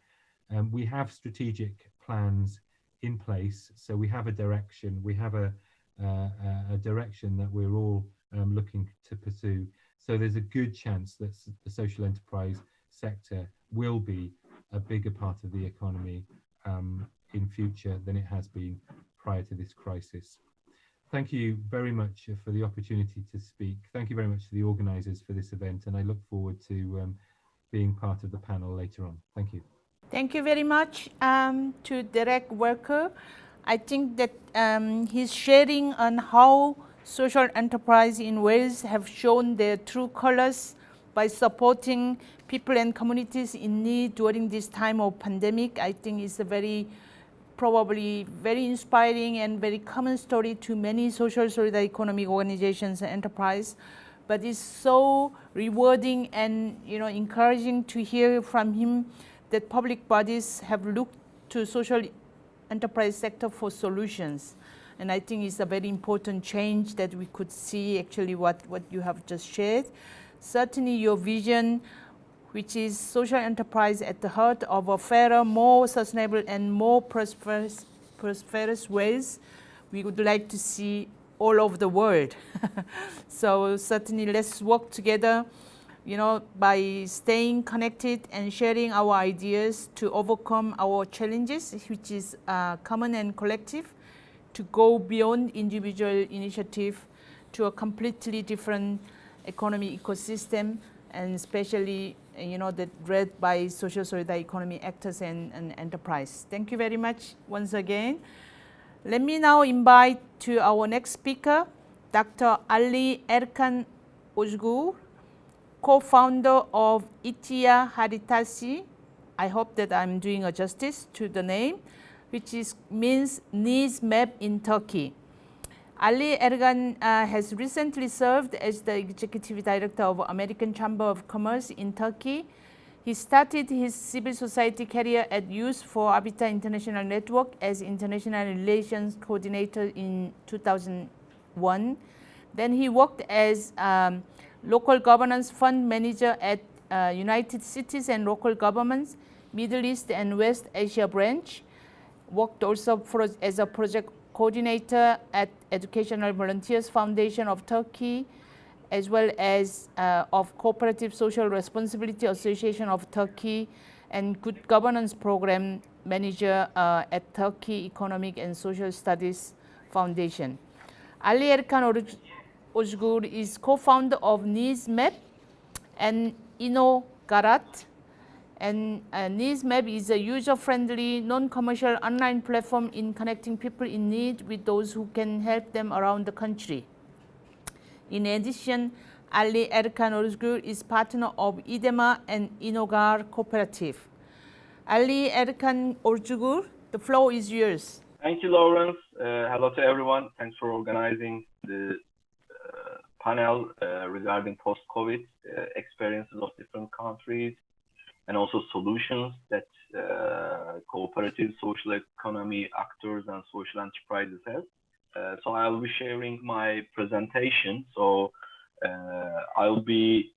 [SPEAKER 4] We have strategic plans in place, so we have a direction. We have a direction that we're all looking to pursue. So there's a good chance that the social enterprise sector will be a bigger part of the economy in future than it has been prior to this crisis. Thank you very much for the opportunity to speak. Thank you very much to the organisers for this event, and I look forward to being part of the panel later on. Thank you.
[SPEAKER 1] Thank you very much to Derek Worker. I think that his sharing on how social enterprise in Wales have shown their true colours by supporting people and communities in need during this time of pandemic, I think is a probably very inspiring and very common story to many social solidarity economic organizations and enterprise. But it's so rewarding and encouraging to hear from him that public bodies have looked to social enterprise sector for solutions. And I think it's a very important change that we could see actually what you have just shared. Certainly your vision, which is social enterprise at the heart of a fairer, more sustainable and more prosperous ways, we would like to see all over the world. So certainly let's work together, by staying connected and sharing our ideas to overcome our challenges, which is common and collective, to go beyond individual initiative to a completely different economic ecosystem, and especially that led by social solidarity economy actors and enterprise. Thank you very much once again. Let me now invite to our next speaker, Dr. Ali Erkan Ozgur, co-founder of Itia Haritasi. I hope that I'm doing a justice to the name, which means needs map in Turkey. Ali Erkan has recently served as the executive director of American Chamber of Commerce in Turkey. He started his civil society career at Youth for Habitat International Network as International Relations Coordinator in 2001. Then he worked as Local Governance Fund Manager at United Cities and Local Governments, Middle East and West Asia branch. Worked also as a project coordinator at Educational Volunteers Foundation of Turkey, as well as of Cooperative Social Responsibility Association of Turkey and Good Governance Program Manager at Turkey Economic and Social Studies Foundation. Ali Erkan Ozgur is co-founder of NeedsMap and InnoGarat. And NeedsMap is a user-friendly, non-commercial online platform in connecting people in need with those who can help them around the country. In addition, Ali Erkan Ozgur is partner of IDEMA and InnoGar Cooperative. Ali Erkan Ozgur, the floor is yours.
[SPEAKER 5] Thank you, Lawrence. Hello to everyone. Thanks for organizing the panel regarding post-COVID experiences of different countries and also solutions that cooperative social economy actors and social enterprises have. So I'll be sharing my presentation. So I'll be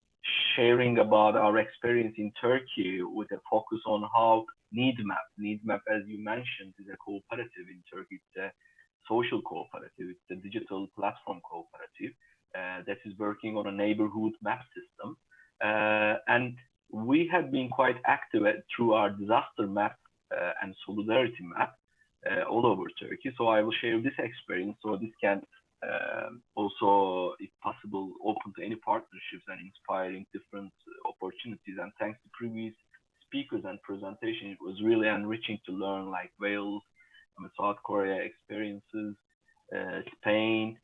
[SPEAKER 5] sharing about our experience in Turkey with a focus on how NeedsMap, as you mentioned, is a cooperative in Turkey. It's a social cooperative. It's a digital platform cooperative that is working on a neighborhood map system. And we have been quite active through our disaster map and solidarity map all over Turkey. So I will share this experience so this can also, if possible, open to any partnerships and inspiring different opportunities. And thanks to previous speakers and presentation, it was really enriching to learn like Wales, South Korea experiences, Spain.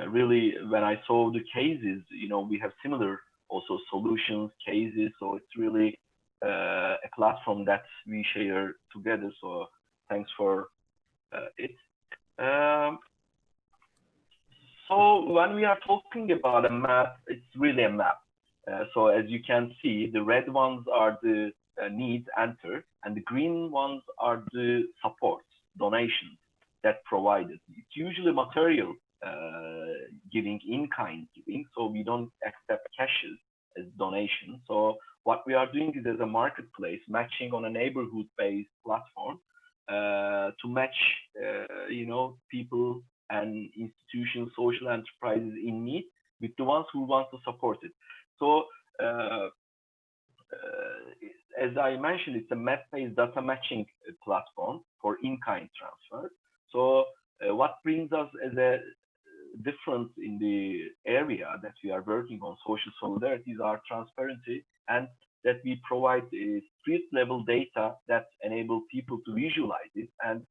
[SPEAKER 5] Really, when I saw the cases, you know, we have similar also solutions, cases. So it's really a platform that we share together. So thanks for it. So when we are talking about a map, it's really a map. So as you can see, the red ones are the needs entered, and the green ones are the supports, donations that provided. It's usually material giving, in-kind giving, so we don't accept cashes as donation. So what we are doing is as a marketplace, matching on a neighborhood-based platform to match, you know, people and institutions, social enterprises in need with the ones who want to support it. So as I mentioned, it's a map-based data matching platform for in-kind transfer. So what brings us as a difference in the area that we are working on, social solidarity, is our transparency, and that we provide street level data that enable people to visualize it and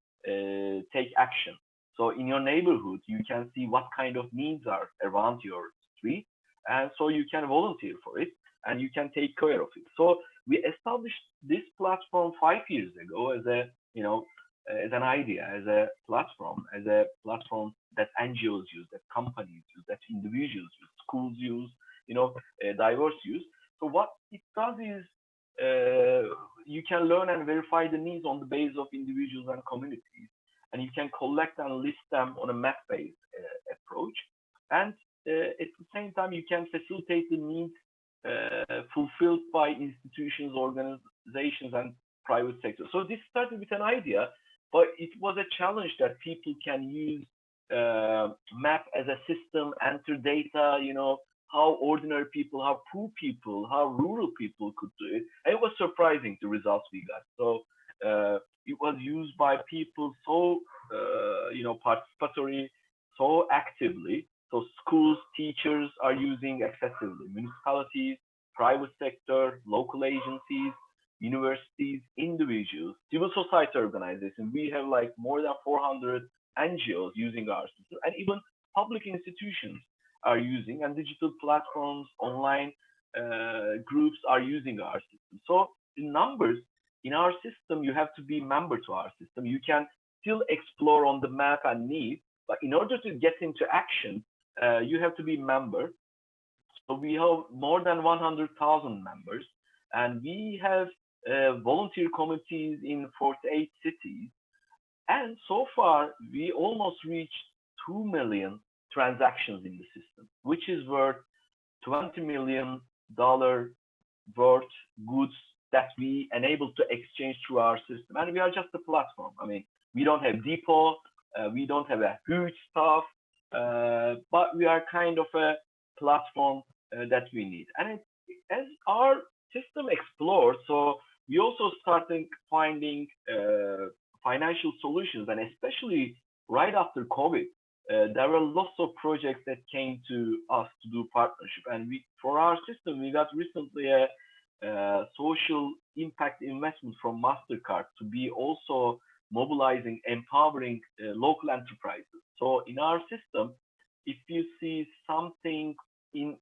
[SPEAKER 5] take action. So in your neighborhood, you can see what kind of needs are around your street, and so you can volunteer for it and you can take care of it. So we established this platform 5 years ago as a, you know, as an idea, as a platform that NGOs use, that companies use, that individuals use, schools use, you know, diverse use. So what it does is you can learn and verify the needs on the basis of individuals and communities, and you can collect and list them on a map-based approach. And at the same time, you can facilitate the needs fulfilled by institutions, organizations, and private sector. So this started with an idea, but it was a challenge that people can use map as a system, enter data, you know, how ordinary people, how poor people, how rural people could do it. And it was surprising the results we got. So it was used by people so, you know, participatory, so actively. So schools, teachers are using excessively, municipalities, private sector, local agencies, universities, individuals, civil society organizations. We have like more than 400 NGOs using our system, and even public institutions are using, and digital platforms, online groups are using our system. So the numbers in our system, you have to be member to our system. You can still explore on the map and need, but in order to get into action, you have to be member. So we have more than 100,000 members. And we have volunteer committees in 48 cities. And so far, we almost reached 2 million transactions in the system, which is worth $20 million worth goods that we enable to exchange through our system. And we are just a platform. I mean, we don't have depot, we don't have a huge staff, but we are kind of a platform that we need. And as our system explores, so we also started finding financial solutions, and especially right after COVID, there were lots of projects that came to us to do partnership. And for our system, we got recently a social impact investment from MasterCard to be also mobilizing, empowering local enterprises. So in our system, if you see something in,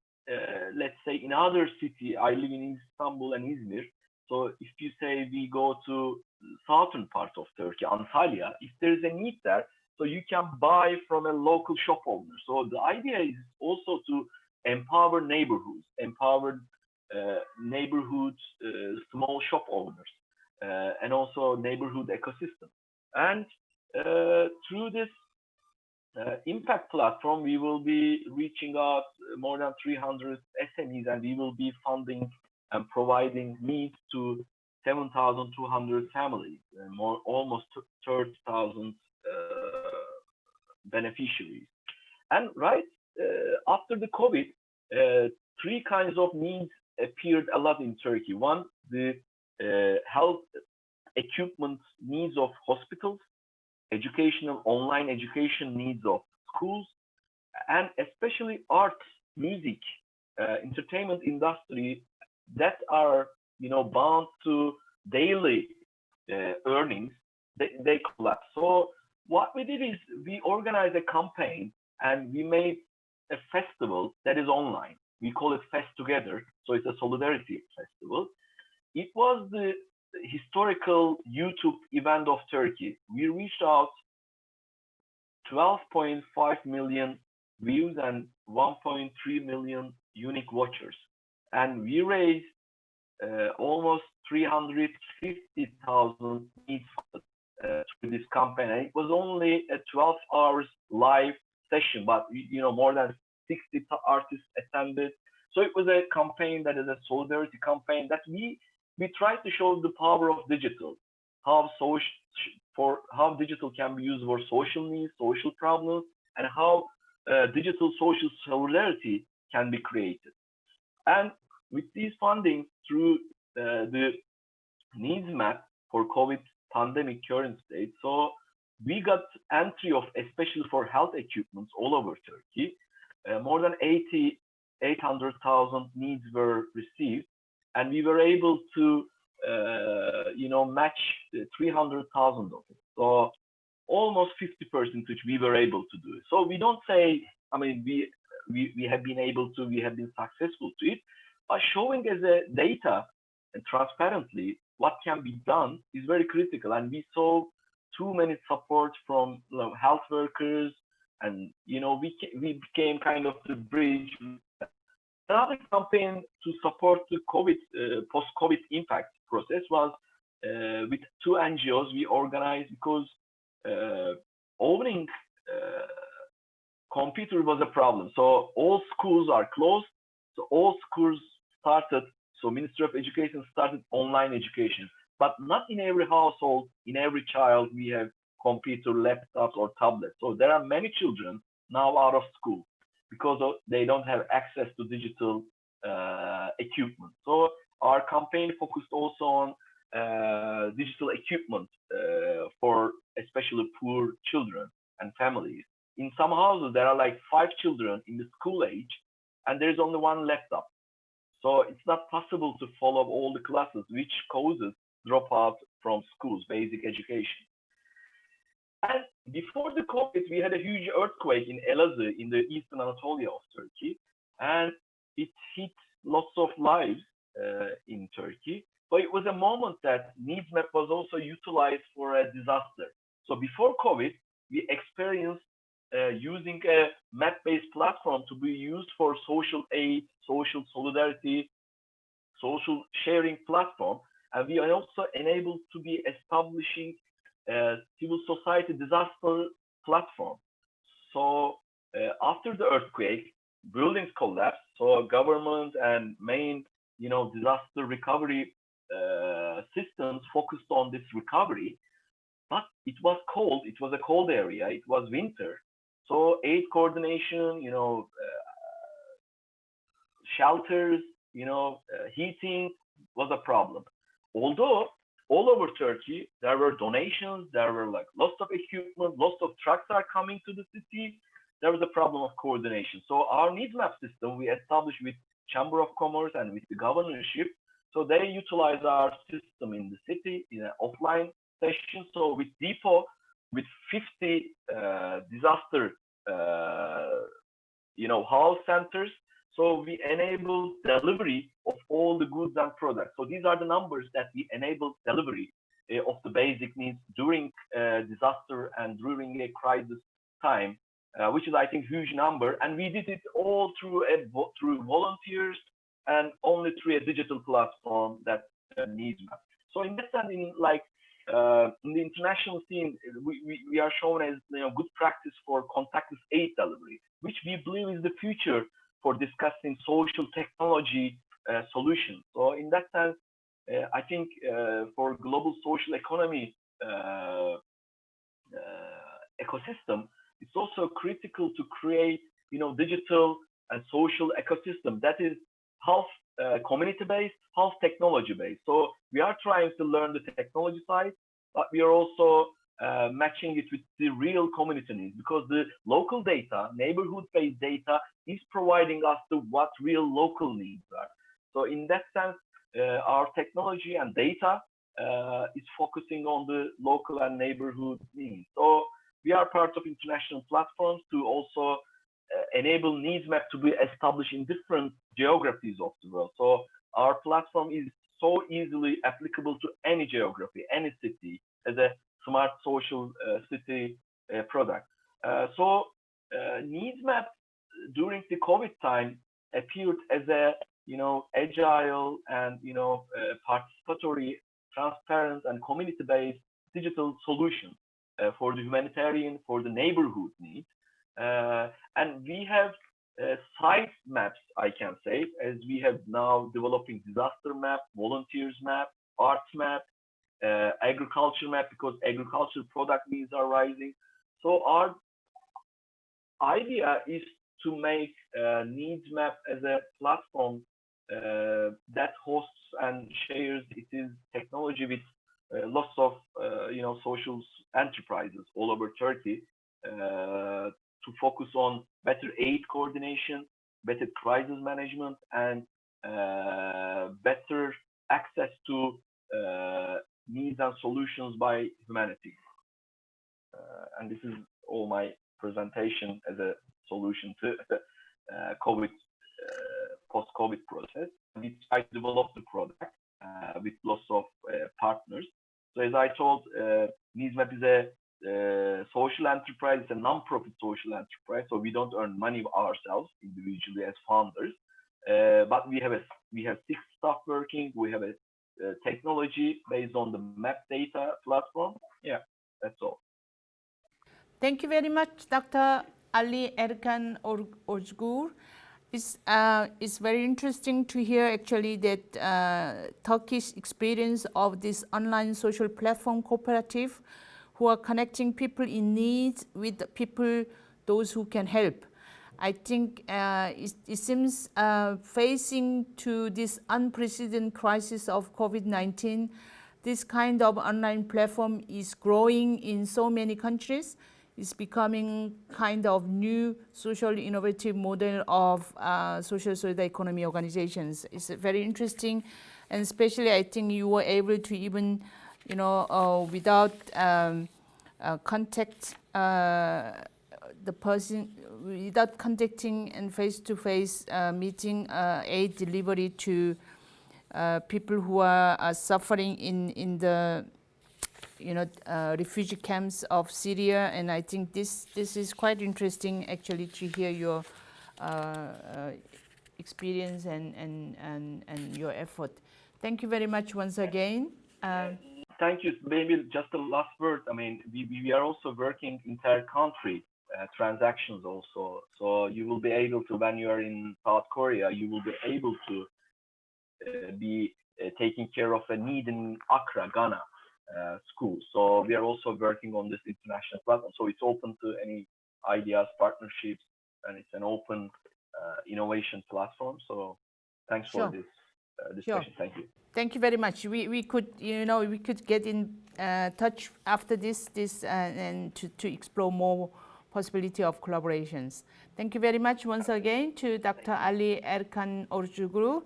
[SPEAKER 5] let's say in other city, I live in Istanbul and Izmir. So if you say we go to southern part of Turkey, Antalya, if there's a need there, so you can buy from a local shop owner. So the idea is also to empower neighborhoods, small shop owners, and also neighborhood ecosystem. And through this impact platform, we will be reaching out more than 300 SMEs, and we will be funding and providing needs to 7,200 families, and almost 30,000 beneficiaries. And right after the COVID, three kinds of needs appeared a lot in Turkey. One, the health equipment needs of hospitals, online education needs of schools, and especially arts, music, entertainment industry that are bound to daily earnings. They collapse. So what we did is we organized a campaign and we made a festival that is online. We call it Fest Together. So it's a solidarity festival. It was the historical YouTube event of Turkey. We reached out 12.5 million views and 1.3 million unique watchers. And we raised almost 350,000 needs through this campaign. And it was only a 12 hours live session, but more than 60 artists attended. So it was a campaign that is a solidarity campaign that we tried to show the power of digital, how digital can be used for social needs, social problems, and how digital social solidarity can be created. And with these funding through the needs map for COVID pandemic current state, so we got entry of, especially for health equipments all over Turkey, more than 800,000 needs were received, and we were able to match 300,000 of it. So almost 50% which we were able to do. So we don't say, I mean, we have been able to, we have been successful to it, but showing as a data and transparently what can be done is very critical. And we saw too many support from health workers, and we became kind of the bridge. Another campaign to support the COVID post-COVID impact process was with two NGOs we organized, because owning computer was a problem. So all schools are closed. So all schools started. So Ministry of Education started online education, but not in every household, in every child we have computer, laptops, or tablets. So there are many children now out of school because they don't have access to digital equipment. So our campaign focused also on digital equipment for especially poor children and families. In some houses, there are like 5 children in the school age, and there's only one laptop. So it's not possible to follow all the classes, which causes dropout from schools, basic education. And before the COVID, we had a huge earthquake in Elazığ in the eastern Anatolia of Turkey, and it hit lots of lives in Turkey. But it was a moment that needs map was also utilized for a disaster. So before COVID, we experienced using a map-based platform to be used for social aid, social solidarity, social sharing platform, and we are also enabled to be establishing a civil society disaster platform. So after the earthquake, buildings collapsed, so government and main, disaster recovery systems focused on this recovery. But it was cold. It was a cold area. It was winter. So aid coordination, shelters, heating was a problem. Although all over Turkey, there were donations, there were like lots of equipment, lots of trucks are coming to the city. There was a problem of coordination. So our needs map system we established with Chamber of Commerce and with the governorship. So they utilize our system in the city in an offline session. So with depot, with 50 disaster, house centers. So we enable delivery of all the goods and products. So these are the numbers that we enable delivery of the basic needs during disaster and during a crisis time, which is, I think, huge number. And we did it all through volunteers and only through a digital platform that needs map. So in that sense, in the international scene, we are shown as good practice for contactless aid delivery, which we believe is the future for discussing social technology solutions. So in that sense, I think for global social economy ecosystem, it's also critical to create, digital and social ecosystem that is half community-based, half technology-based. So we are trying to learn the technology side, but we are also matching it with the real community needs, because the local data, neighborhood-based data, is providing us what real local needs are. So in that sense, our technology and data is focusing on the local and neighborhood needs. So we are part of international platforms to also enable needs map to be established in different geographies of the world. So our platform is so easily applicable to any geography, any city, as a smart social city product. So needs map during the COVID time appeared as a agile and participatory, transparent and community-based digital solution for the humanitarian, for the neighborhood needs. And we have site maps, I can say, as we have now developing disaster map, volunteers map, arts map, agriculture map, because agricultural product needs are rising. So our idea is to make needs map as a platform that hosts and shares its technology with lots of social enterprises all over Turkey to focus on better aid coordination, better crisis management, and better access to needs and solutions by humanity. And this is all my presentation as a solution to COVID, post-COVID process. We try to develop the product with lots of partners. So as I told, NeedsMap is a social enterprise, it's a non-profit social enterprise. So we don't earn money ourselves individually as founders, but we have 6 staff working. We have a technology based on the map data platform. Yeah, that's all.
[SPEAKER 1] Thank you very much, Dr. Ali Erkan Ozgur. It's very interesting to hear actually that Turkish experience of this online social platform cooperative who are connecting people in need with people, those who can help. I think it seems facing to this unprecedented crisis of COVID-19, this kind of online platform is growing in so many countries. It's becoming kind of new social innovative model of social solidarity economy organizations. It's very interesting, and especially I think you were able to even, without contact the person, without contacting and face-to-face meeting, aid delivery to people who are suffering in the refugee camps of Syria. And I think this is quite interesting actually to hear experience and your effort. Thank you very much once again.
[SPEAKER 5] Thank you. Maybe just a last word. I mean, we are also working inter-country transactions also. So you will be able to, when you are in South Korea, you will be able to be taking care of a need in Accra, Ghana school. So we are also working on this international platform. So it's open to any ideas, partnerships, and it's an open innovation platform. So thanks for this discussion. Thank you.
[SPEAKER 1] Thank you very much. We could, we could get in touch after this and to explore more possibility of collaborations. Thank you very much once again to Dr. Ali Erkan Orjuglu.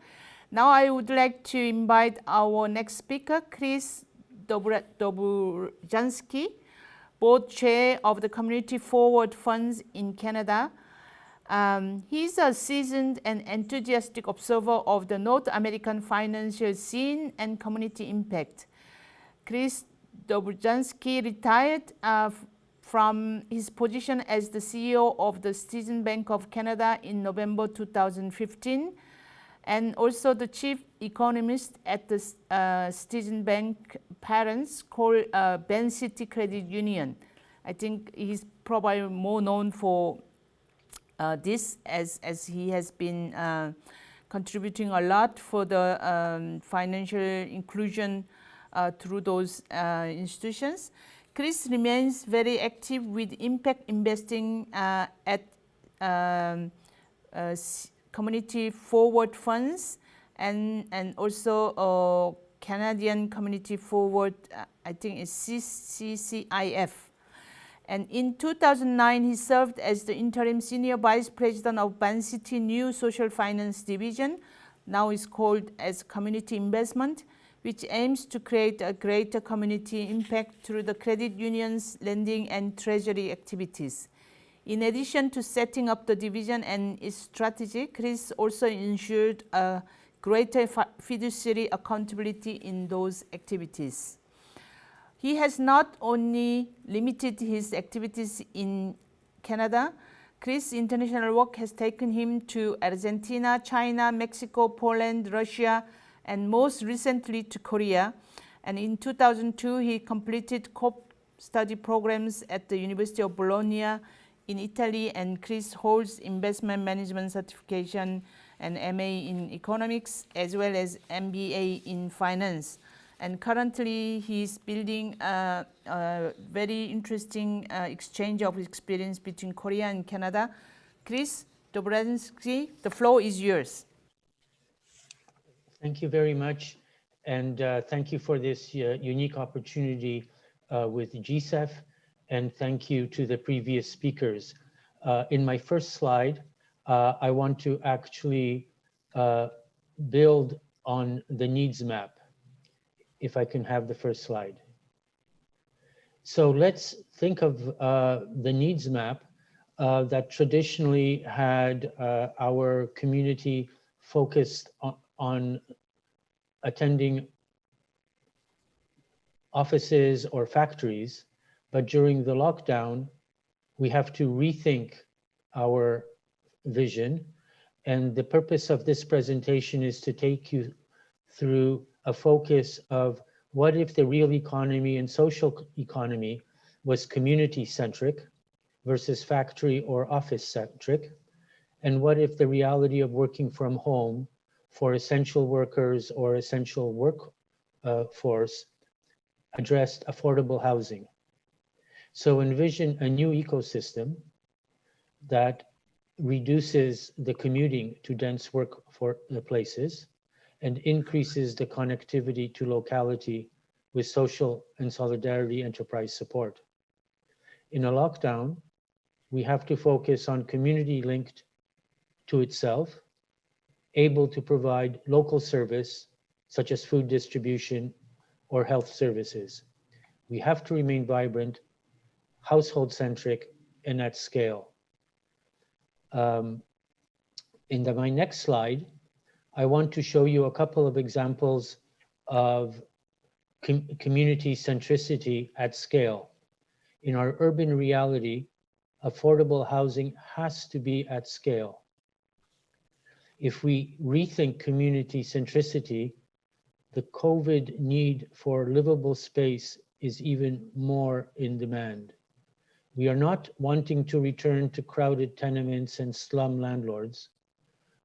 [SPEAKER 1] Now I would like to invite our next speaker, Chris Dobrzhansky, board chair of the Community Forward Funds in Canada. He's a seasoned and enthusiastic observer of the North American financial scene and community impact. Chris Dobrzhansky retired from his position as the CEO of the Citizen Bank of Canada in November 2015, and also the chief economist at the Citizen Bank parents called Ben City Credit Union. I think he's probably more known for this as he has been contributing a lot for the financial inclusion through those institutions. Chris remains very active with impact investing at Community Forward Funds and also Canadian Community Forward, I think it's CCIF. And in 2009, he served as the interim senior vice president of Ban City New Social Finance Division, now is called as Community Investment, which aims to create a greater community impact through the credit unions, lending, and treasury activities. In addition to setting up the division and its strategy, Chris also ensured a greater fiduciary accountability in those activities. He has not only limited his activities in Canada. Chris' international work has taken him to Argentina, China, Mexico, Poland, Russia, and most recently to Korea. And in 2002, he completed co-study programs at the University of Bologna in Italy, and Chris holds investment management certification and MA in economics, as well as MBA in finance. And currently, he's building a very interesting exchange of experience between Korea and Canada. Chris Dobrzhansky, the floor is yours.
[SPEAKER 6] Thank you very much. And thank you for this unique opportunity with GSEF. And thank you to the previous speakers. In my first slide, I want to actually build on the needs map. If I can have the first slide. So let's think of the needs map that traditionally had our community focused on attending offices or factories, but during the lockdown, we have to rethink our vision. And the purpose of this presentation is to take you through a focus of what if the real economy and social economy was community-centric versus factory or office-centric, and what if the reality of working from home for essential workers or essential workforce addressed affordable housing. So envision a new ecosystem that reduces the commuting to dense workplaces and increases the connectivity to locality with social and solidarity enterprise support. In a lockdown, we have to focus on community linked to itself, able to provide local service, such as food distribution or health services. We have to remain vibrant, household-centric, and at scale. In my next slide, I want to show you a couple of examples of community centricity at scale. In our urban reality, affordable housing has to be at scale. If we rethink community centricity, the COVID need for livable space is even more in demand. We are not wanting to return to crowded tenements and slum landlords.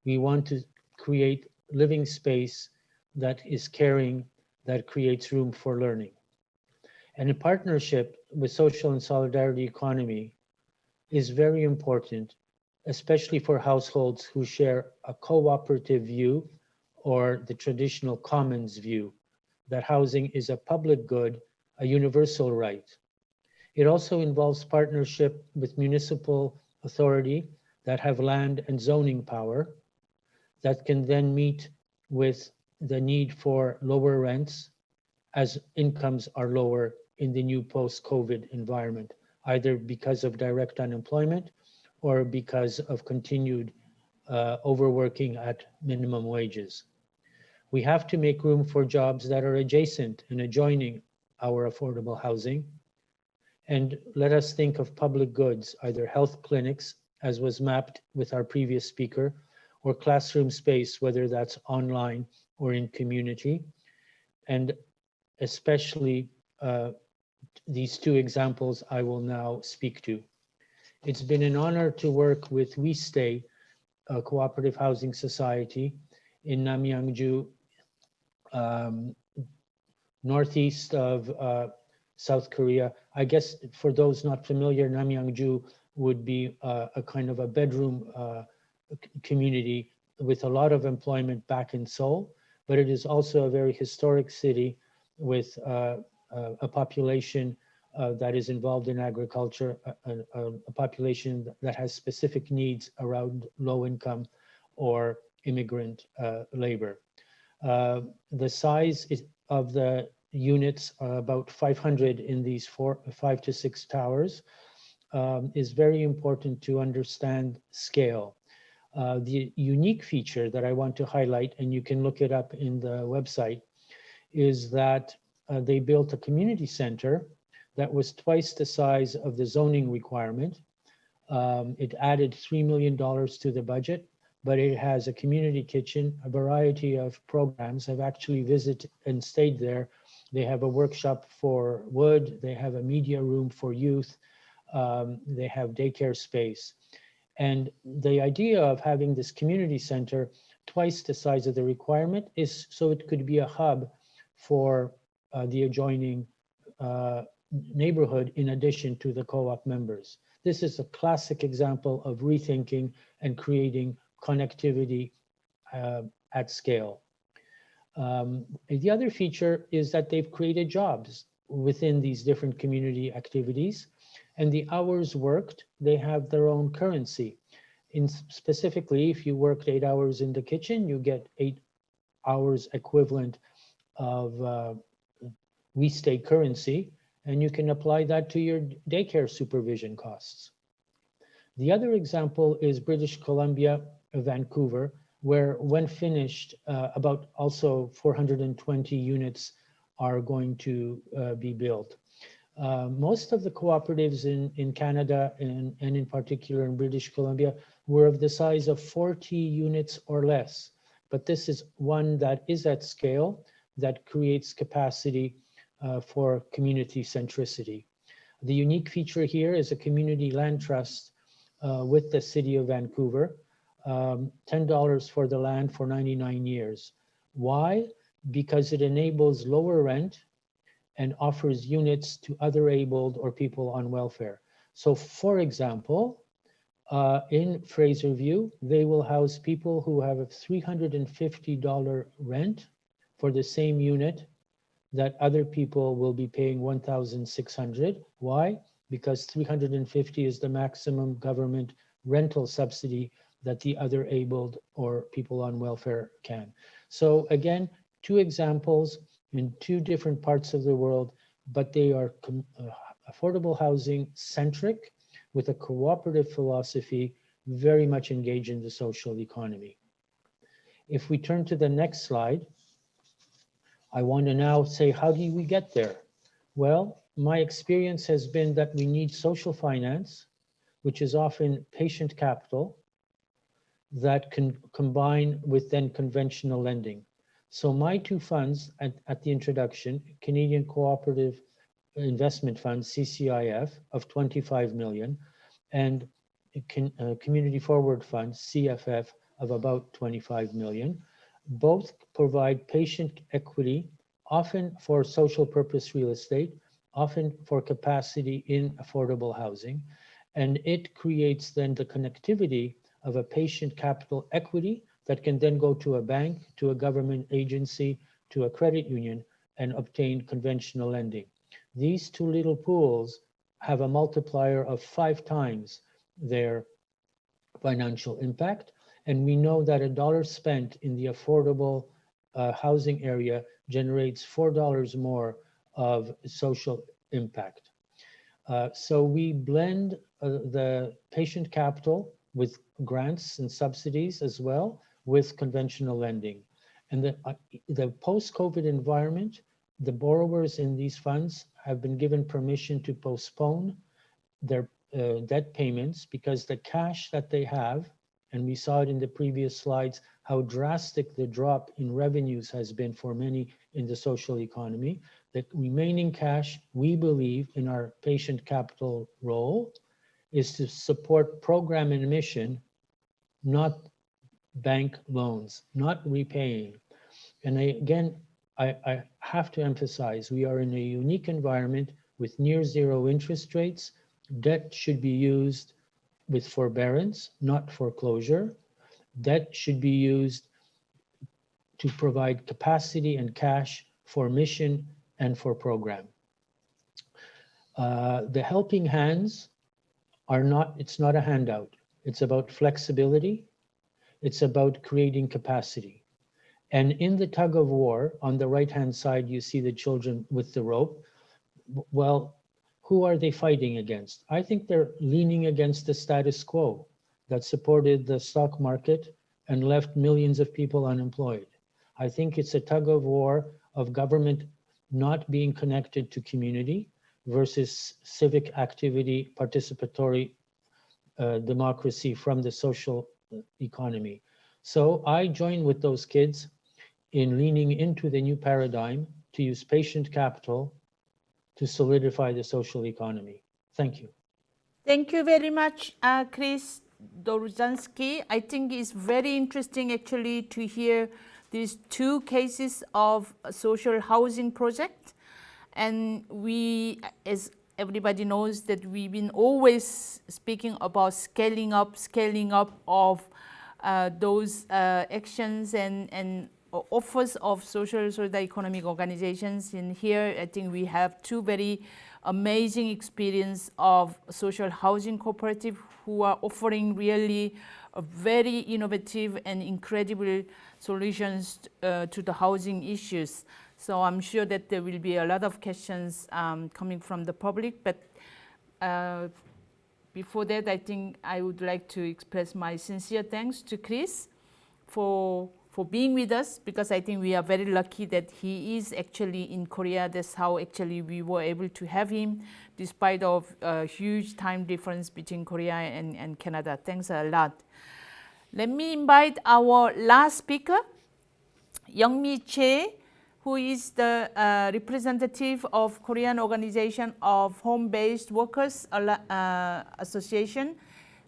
[SPEAKER 6] We want to create living space that is caring, that creates room for learning. And a partnership with social and solidarity economy is very important, especially for households who share a cooperative view or the traditional commons view, that housing is a public good, a universal right. It also involves partnership with municipal authority that have land and zoning power that can then meet with the need for lower rents as incomes are lower in the new post-COVID environment, either because of direct unemployment or because of continued overworking at minimum wages. We have to make room for jobs that are adjacent and adjoining our affordable housing. And let us think of public goods, either health clinics, as was mapped with our previous speaker, or classroom space, whether that's online or in community. And especially these two examples I will now speak to. It's been an honor to work with We Stay, a cooperative housing society in Namyangju, northeast of South Korea. I guess for those not familiar, Namyangju would be a kind of a bedroom community with a lot of employment back in Seoul, but it is also a very historic city with a population that is involved in agriculture, a population that has specific needs around low income or immigrant labor. The size of the units, about 500 in these 5 to 6 towers, is very important to understand scale. The unique feature that I want to highlight, and you can look it up in the website, is that they built a community center that was twice the size of the zoning requirement. It added $3 million to the budget, but it has a community kitchen, a variety of programs. I've actually visited and stayed there. They have a workshop for wood, they have a media room for youth, they have daycare space. And the idea of having this community center twice the size of the requirement is so it could be a hub for the adjoining neighborhood in addition to the co-op members. This is a classic example of rethinking and creating connectivity at scale. The other feature is that they've created jobs within these different community activities, and the hours worked, they have their own currency. Specifically, if you worked 8 hours in the kitchen, you get 8 hours equivalent of We Stay currency, and you can apply that to your daycare supervision costs. The other example is British Columbia, Vancouver, where when finished, about also 420 units are going to be built. Most of the cooperatives in Canada and in particular in British Columbia were of the size of 40 units or less, but this is one that is at scale that creates capacity for community centricity. The unique feature here is a community land trust with the city of Vancouver, $10 for the land for 99 years. Why? Because it enables lower rent and offers units to other abled or people on welfare. So for example, in Fraserview, they will house people who have a $350 rent for the same unit that other people will be paying $1,600. Why? Because $350 is the maximum government rental subsidy that the other abled or people on welfare can. So again, two examples in two different parts of the world, but they are affordable housing centric with a cooperative philosophy, very much engaged in the social economy. If we turn to the next slide, I want to now say, how do we get there? Well, my experience has been that we need social finance, which is often patient capital, that can combine with then conventional lending. So my two funds at the introduction, Canadian Cooperative Investment Fund, CCIF, of 25 million, and Community Forward Fund, CFF, of about 25 million. Both provide patient equity, often for social purpose real estate, often for capacity in affordable housing. And it creates then the connectivity of a patient capital equity that can then go to a bank, to a government agency, to a credit union, and obtain conventional lending. These two little pools have a multiplier of 5 times their financial impact. And we know that $1 spent in the affordable housing area generates $4 more of social impact. So we blend the patient capital with grants and subsidies as well with conventional lending. And the post-COVID environment, the borrowers in these funds have been given permission to postpone their debt payments because the cash that they have, and we saw it in the previous slides, how drastic the drop in revenues has been for many in the social economy. The remaining cash, we believe, in our patient capital role is to support program and mission, not bank loans, not repaying. And I have to emphasize, we are in a unique environment with near zero interest rates. Debt should be used with forbearance, not foreclosure. Debt should be used to provide capacity and cash for mission and for program. The helping hands are not, it's not a handout. It's about flexibility. It's about creating capacity. And in the tug of war, on the right-hand side, you see the children with the rope. Well, who are they fighting against? I think they're leaning against the status quo that supported the stock market and left millions of people unemployed. I think it's a tug of war of government not being connected to community versus civic activity, participatory democracy from the social economy. So I join with those kids in leaning into the new paradigm to use patient capital to solidify the social economy. Thank you.
[SPEAKER 1] Thank you very much, Chris Dorzansky. I think it's very interesting actually to hear these two cases of social housing project. And we, as everybody knows, that we've been always speaking about scaling up of those actions and offers of social economic organizations. In here, I think we have two very amazing experience of social housing cooperative who are offering really a very innovative and incredible solutions to the housing issues. So I'm sure that there will be a lot of questions coming from the public, but before that, I think I would like to express my sincere thanks to Chris for being with us, because I think we are very lucky that he is actually in Korea. That's how actually we were able to have him, despite of a huge time difference between Korea and Canada. Thanks a lot. Let me invite our last speaker, Youngmi Che, who is the representative of Korean Organization of Home-Based Workers Association.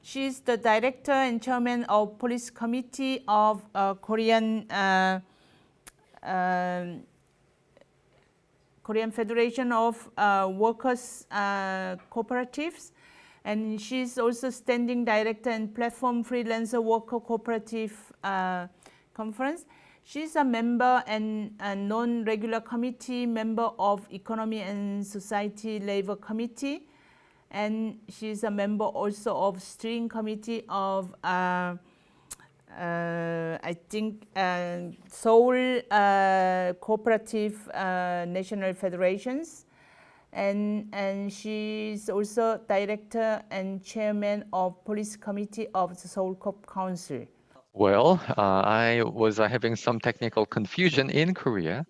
[SPEAKER 1] She's the director and chairman of Policy Committee of Korean Federation of Workers Cooperatives. And she's also standing director and platform freelancer worker cooperative conference. She's a member and a non-regular committee member of Economy and Society Labor Committee. And she's a member also of steering committee of, I think, Seoul Cooperative National Federations. And she's also director and chairman of Policy Committee of the Seoul Coop Council.
[SPEAKER 7] Well, I was having some technical confusion in Korea.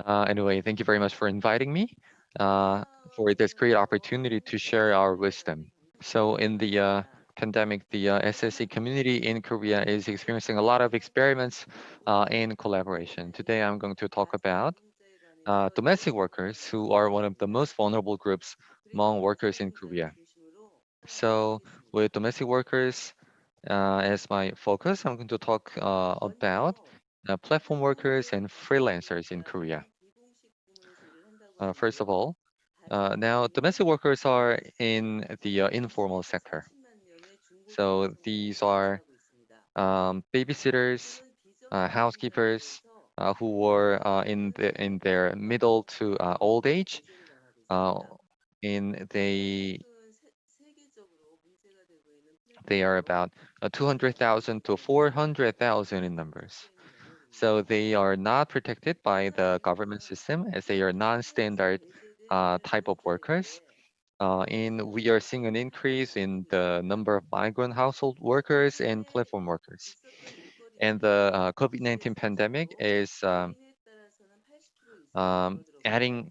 [SPEAKER 7] Anyway, thank you very much for inviting me for this great opportunity to share our wisdom. So in the pandemic, the SSE community in Korea is experiencing a lot of experiments in collaboration. Today, I'm going to talk about domestic workers who are one of the most vulnerable groups among workers in Korea. So with domestic workers as my focus, I'm going to talk about platform workers and freelancers in Korea. First of all, now domestic workers are in the informal sector. So these are babysitters, housekeepers who were in their middle to old age. In they are about 200,000 to 400,000 in numbers. So they are not protected by the government system as they are non-standard type of workers. And we are seeing an increase in the number of migrant household workers and platform workers. And the COVID-19 pandemic is adding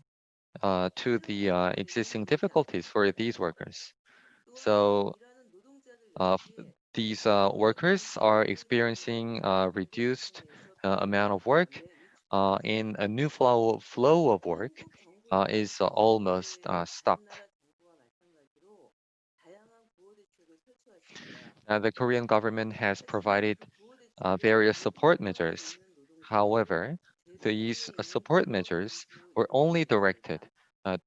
[SPEAKER 7] to the existing difficulties for these workers. So these workers are experiencing reduced amount of work, and a new flow of work is almost stopped. The Korean government has provided various support measures. However, these support measures were only directed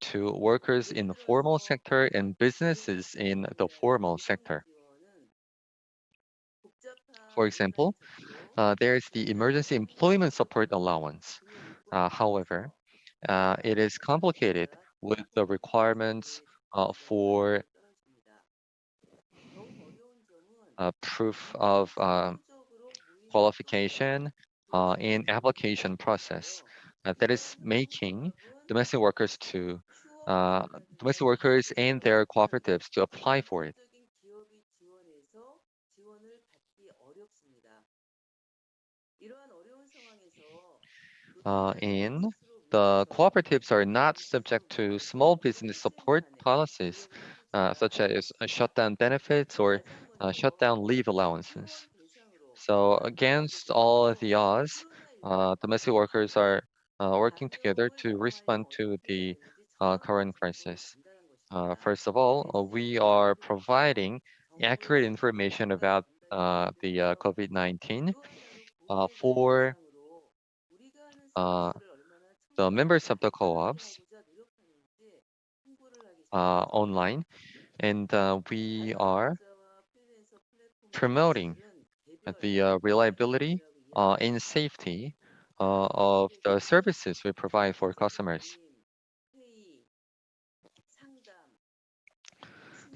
[SPEAKER 7] to workers in the formal sector and businesses in the formal sector. For example, there is the emergency employment support allowance. However, it is complicated with the requirements for proof of qualification and application process that is making domestic workers to domestic workers and their cooperatives to apply for it. And the cooperatives are not subject to small business support policies, such as shutdown benefits or shutdown leave allowances. So against all of the odds, domestic workers are working together to respond to the current crisis. First of all, we are providing accurate information about the COVID-19 for the members of the co-ops online, and we are promoting the reliability and safety of the services we provide for customers.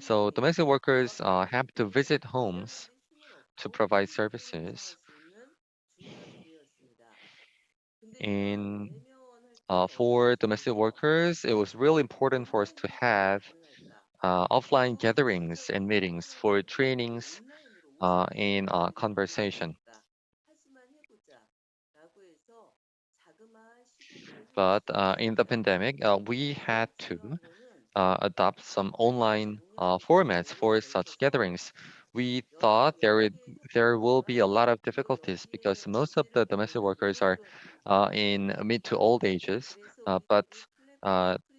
[SPEAKER 7] So domestic workers have to visit homes to provide services. And for domestic workers, it was really important for us to have offline gatherings and meetings for trainings and conversation. But in the pandemic, we had to adopt some online formats for such gatherings. We thought there will be a lot of difficulties because most of the domestic workers are in mid to old ages, but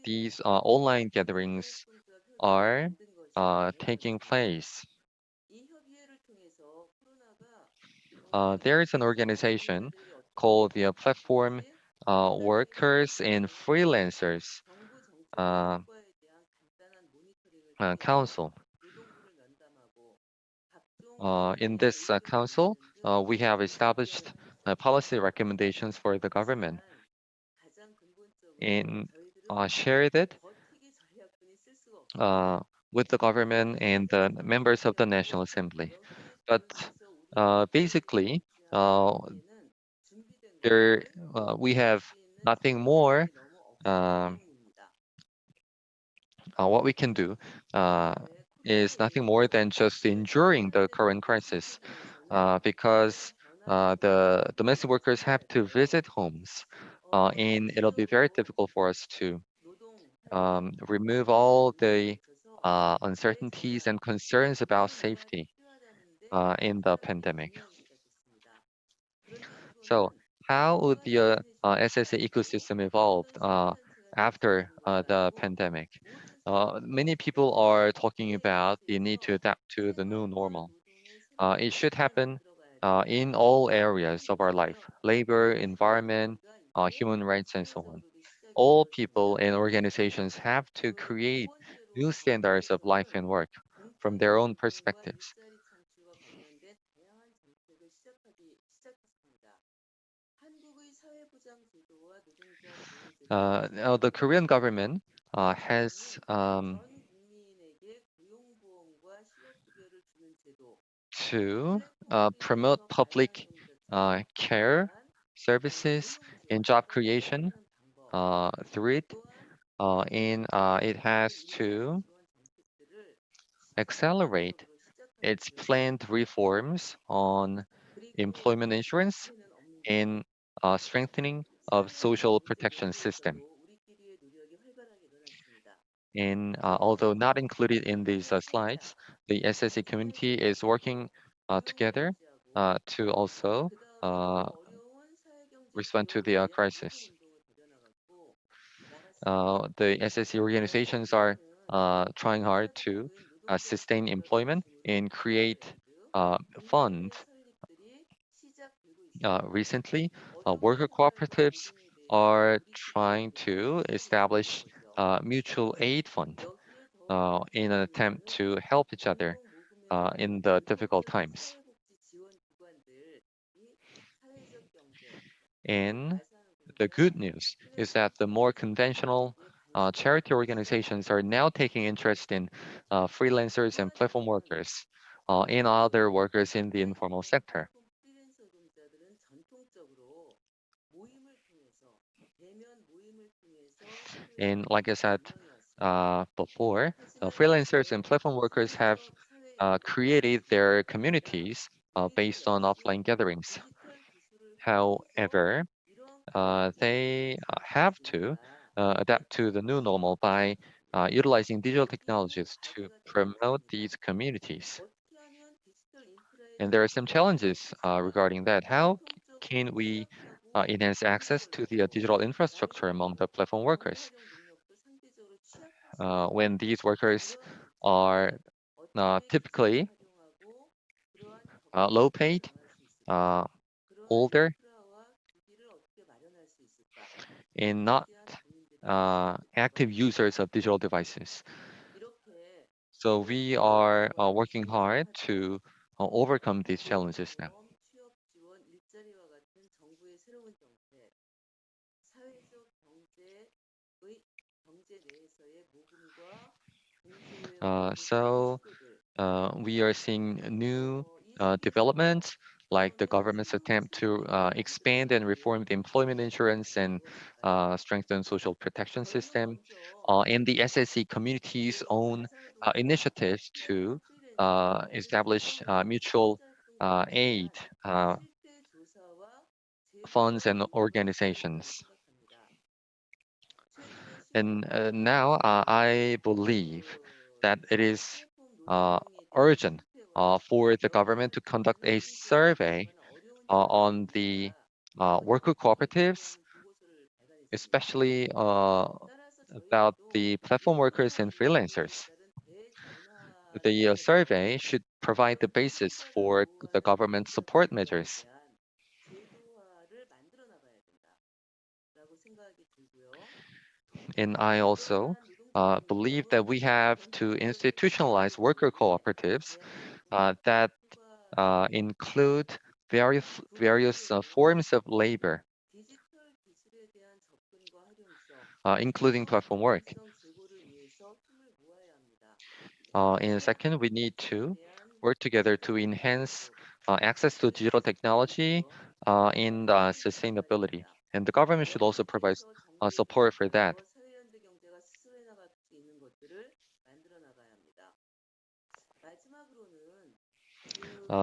[SPEAKER 7] these online gatherings are taking place. There is an organization called the Platform Workers and Freelancers uh, Council. In this council, we have established policy recommendations for the government and shared it with the government and the members of the National Assembly. But basically, we have nothing more. What we can do is nothing more than just enduring the current crisis, because the domestic workers have to visit homes, and it'll be very difficult for us to remove all the uncertainties and concerns about safety in the pandemic. So how would the SSE ecosystem evolve after the pandemic? Many people are talking about the need to adapt to the new normal. It should happen in all areas of our life: labor, environment, human rights, and so on. All people and organizations have to create new standards of life and work from their own perspectives. Now the Korean government has to promote public care services and job creation through it, and it has to accelerate its planned reforms on employment insurance and strengthening of social protection system. And although not included in these slides, the SSE community is working together to also respond to the crisis. The SSE organizations are trying hard to sustain employment and create funds. Recently, worker cooperatives are trying to establish a mutual aid fund in an attempt to help each other in the difficult times. And the good news is that the more conventional charity organizations are now taking interest in freelancers and platform workers and other workers in the informal sector. And like I said before, freelancers and platform workers have created their communities based on offline gatherings. However, they have to adapt to the new normal by utilizing digital technologies to promote these communities. And there are some challenges regarding that. How can we enhance access to the digital infrastructure among the platform workers when these workers are typically low paid, older, and not active users of digital devices? So we are working hard to overcome these challenges now. So we are seeing new developments like the government's attempt to expand and reform the employment insurance and strengthen social protection system, and the SSE community's own initiatives to establish mutual aid funds and organizations. And now I believe that it is urgent for the government to conduct a survey on the worker cooperatives, especially about the platform workers and freelancers. The survey should provide the basis for the government support measures. And I also believe that we have to institutionalize worker cooperatives that include various forms of labor, including platform work. And second, we need to work together to enhance access to digital technology and sustainability. And the government should also provide support for that.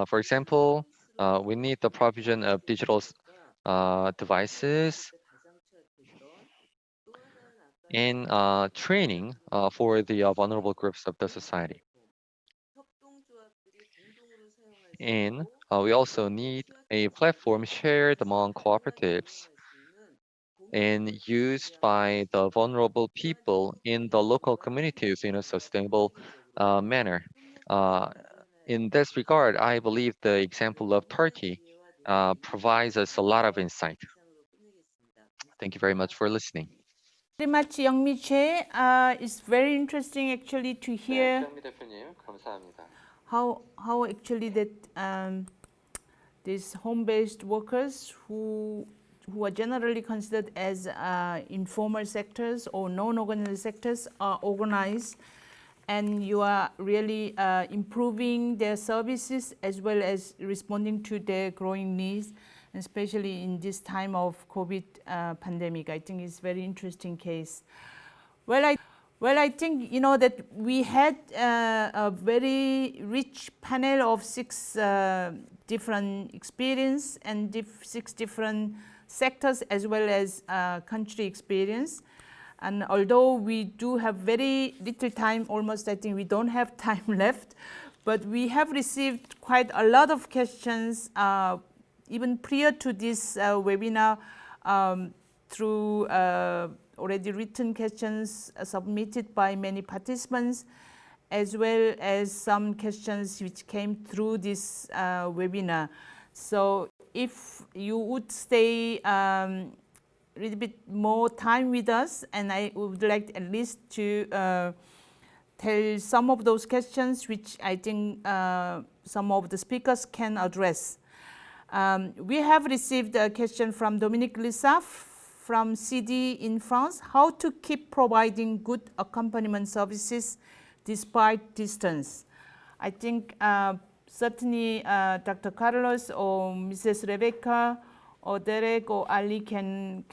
[SPEAKER 7] For example, we need the provision of digital devices in training for the vulnerable groups of the society. And we also need a platform shared among cooperatives and used by the vulnerable people in the local communities in a sustainable manner. Uh, in this regard, I believe the example of Turkey provides us a lot of insight. Thank you very much for listening.
[SPEAKER 1] Very much, Youngmi Che. It's very interesting actually to hear
[SPEAKER 7] 대표님, 감사합니다.
[SPEAKER 1] how actually that these home-based workers who are generally considered as informal sectors or non-organized sectors are organized, and you are really improving their services as well as responding to their growing needs, especially in this time of COVID pandemic. I think it's very interesting case. Well, I think that we had a very rich panel of 6 different experience and 6 different sectors as well as country experience. And although we do have very little time, almost I think we don't have time left, but we have received quite a lot of questions even prior to this webinar through already written questions submitted by many participants, as well as some questions which came through this webinar. So if you would stay a little bit more time with us, and I would like at least to tell some of those questions which I think some of the speakers can address. We have received a question from Dominique Lissaf from CD in France: how to keep providing good accompaniment services despite distance. I think certainly Dr. Carlos or Mrs. Rebecca or Derek or Ali can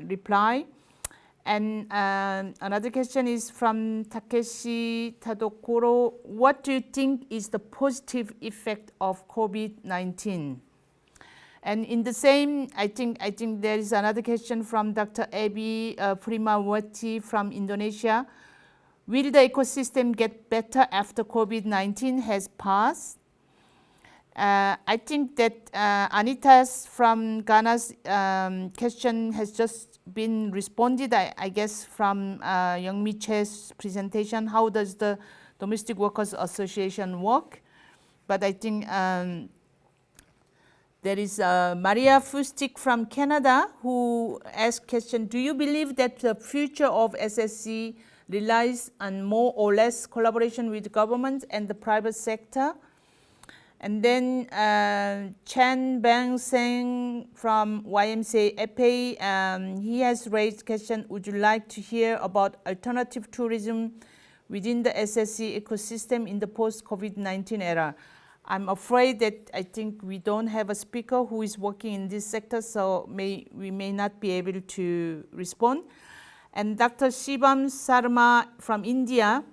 [SPEAKER 1] reply. And another question is from Takeshi Tadokoro: what do you think is the positive effect of COVID-19? And in the same, I think there is another question from Dr. Abby Primawati from Indonesia: will the ecosystem get better after COVID-19 has passed? I think that Anita's from Ghana's question has just been responded, I guess, from Youngmi Che's presentation. How does the Domestic Workers Association work? But I think there is Maria Fustik from Canada who asked question: do you believe that the future of SSE relies on more or less collaboration with government and the private sector? And then Chan Bang Seng from YMCA EPE, he has raised question: would you like to hear about alternative tourism within the SSE ecosystem in the post-COVID-19 era? I'm afraid that I think we don't have a speaker who is working in this sector, so we may not be able to respond. And Dr. Shibam Sarma from India,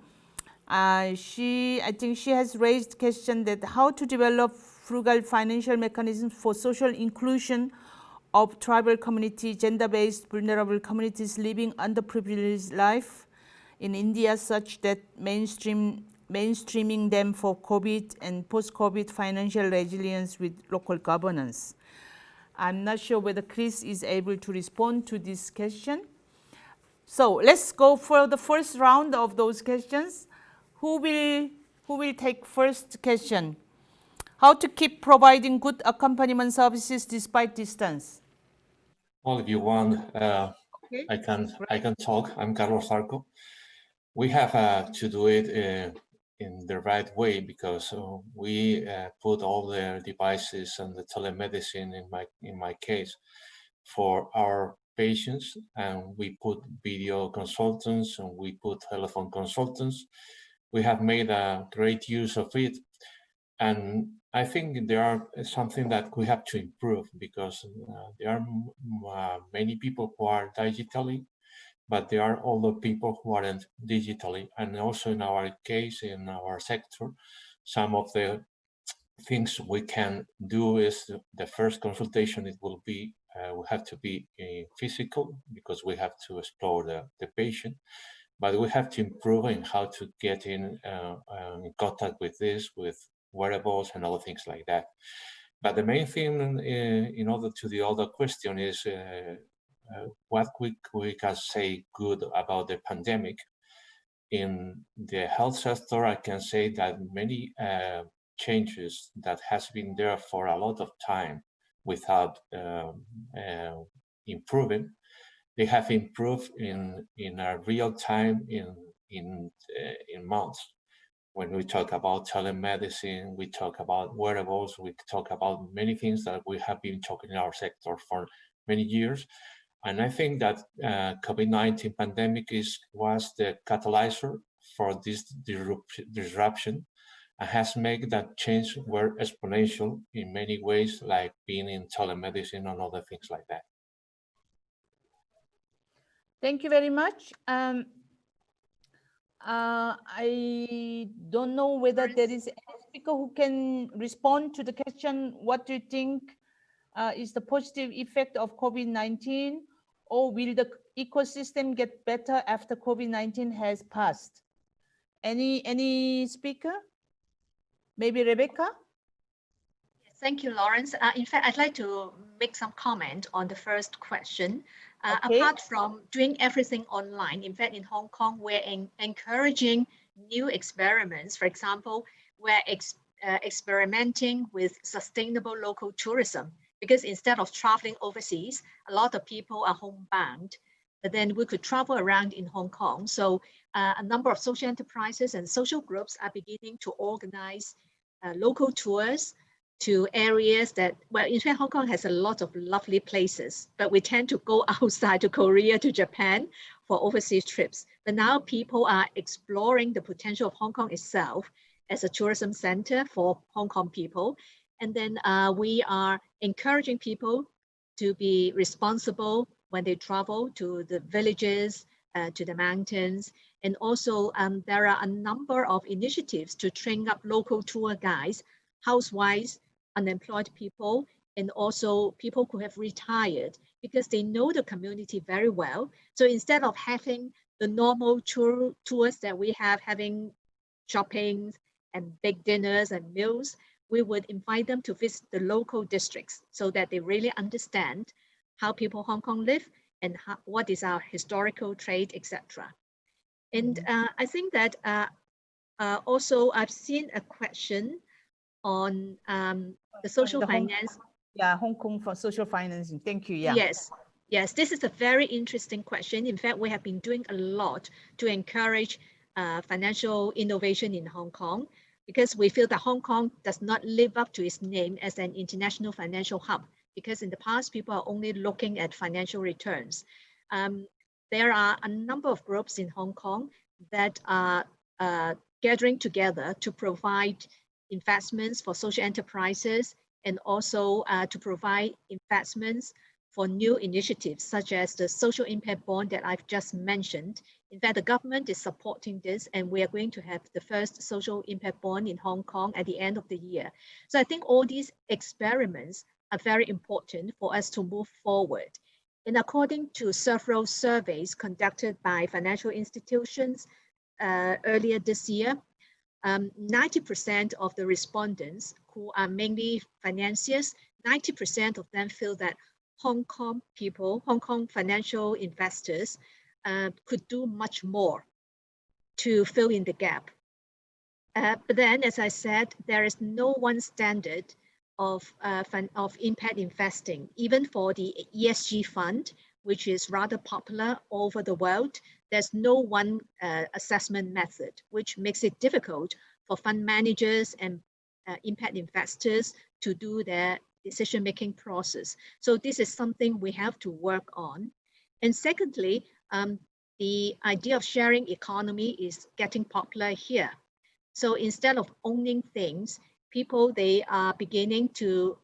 [SPEAKER 1] I think she has raised question that how to develop frugal financial mechanisms for social inclusion of tribal community, gender-based vulnerable communities living underprivileged life in India, such that mainstreaming them for COVID and post-COVID financial resilience with local governance. I'm not sure whether Chris is able to respond to this question. So let's go for the first round of those questions. Who will take first question? How to keep providing good accompaniment services despite distance?
[SPEAKER 2] Well, if you want,
[SPEAKER 1] Okay.
[SPEAKER 2] I can talk. I'm Carlos Arco. We have to do it in the right way, because we put all the devices and the telemedicine in my case for our patients, and we put video consultants and we put telephone consultants. We have made a great use of it, and I think there are something that we have to improve, because there are many people who are digitally, but there are other people who aren't digitally. And also in our case, in our sector, some of the things we can do is the first consultation, it will be we have to be physical because we have to explore the patient, but we have to improve in how to get in contact with this, with wearables and other things like that. But the main thing in order to the other question is what we can say good about the pandemic. In the health sector, I can say that many changes that has been there for a lot of time without improving, they have improved in a real time in months. When we talk about telemedicine, we talk about wearables, we talk about many things that we have been talking in our sector for many years. And I think that COVID-19 pandemic was the catalyzer for this disruption and has made that change were exponential in many ways, like being in telemedicine and other things like that.
[SPEAKER 1] Thank you very much. I don't know whether there is any speaker who can respond to the question, what do you think is the positive effect of COVID-19, or will the ecosystem get better after COVID-19 has passed? Any speaker? Maybe Rebecca?
[SPEAKER 3] Thank you, Lawrence. In fact, I'd like to make some comment on the first question.
[SPEAKER 1] Okay.
[SPEAKER 3] Apart from doing everything online, in fact, in Hong Kong, we're encouraging new experiments. For example, we're experimenting with sustainable local tourism, because instead of traveling overseas, a lot of people are homebound, but then we could travel around in Hong Kong. So a number of social enterprises and social groups are beginning to organize local tours to areas that, well, in fact, Hong Kong has a lot of lovely places, but we tend to go outside to Korea, to Japan for overseas trips. But now people are exploring the potential of Hong Kong itself as a tourism center for Hong Kong people. And then we are encouraging people to be responsible when they travel to the villages, to the mountains. And also there are a number of initiatives to train up local tour guides, housewives, unemployed people, and also people who have retired, because they know the community very well. So instead of having the normal tours that we have, having shopping and big dinners and meals, we would invite them to visit the local districts so that they really understand how people Hong Kong live and what is our historical trade, etc. And I think that also I've seen a question on the social finance.
[SPEAKER 1] Hong Kong for social financing. Thank you. Yeah.
[SPEAKER 3] Yes, this is a very interesting question. In fact, we have been doing a lot to encourage financial innovation in Hong Kong, because we feel that Hong Kong does not live up to its name as an international financial hub, because in the past, people are only looking at financial returns. There are a number of groups in Hong Kong that are gathering together to provide investments for social enterprises, and also to provide investments for new initiatives, such as the social impact bond that I've just mentioned. In fact, the government is supporting this, and we are going to have the first social impact bond in Hong Kong at the end of the year. So I think all these experiments are very important for us to move forward. And according to several surveys conducted by financial institutions earlier this year, 90% of the respondents, who are mainly financiers, 90% of them feel that Hong Kong people, Hong Kong financial investors could do much more to fill in the gap. But then, as I said, there is no one standard of impact investing. Even for the ESG fund, which is rather popular all over the world, there's no one assessment method, which makes it difficult for fund managers and impact investors to do their decision-making process. So this is something we have to work on. And secondly, the idea of sharing economy is getting popular here. So instead of owning things, people, they are beginning to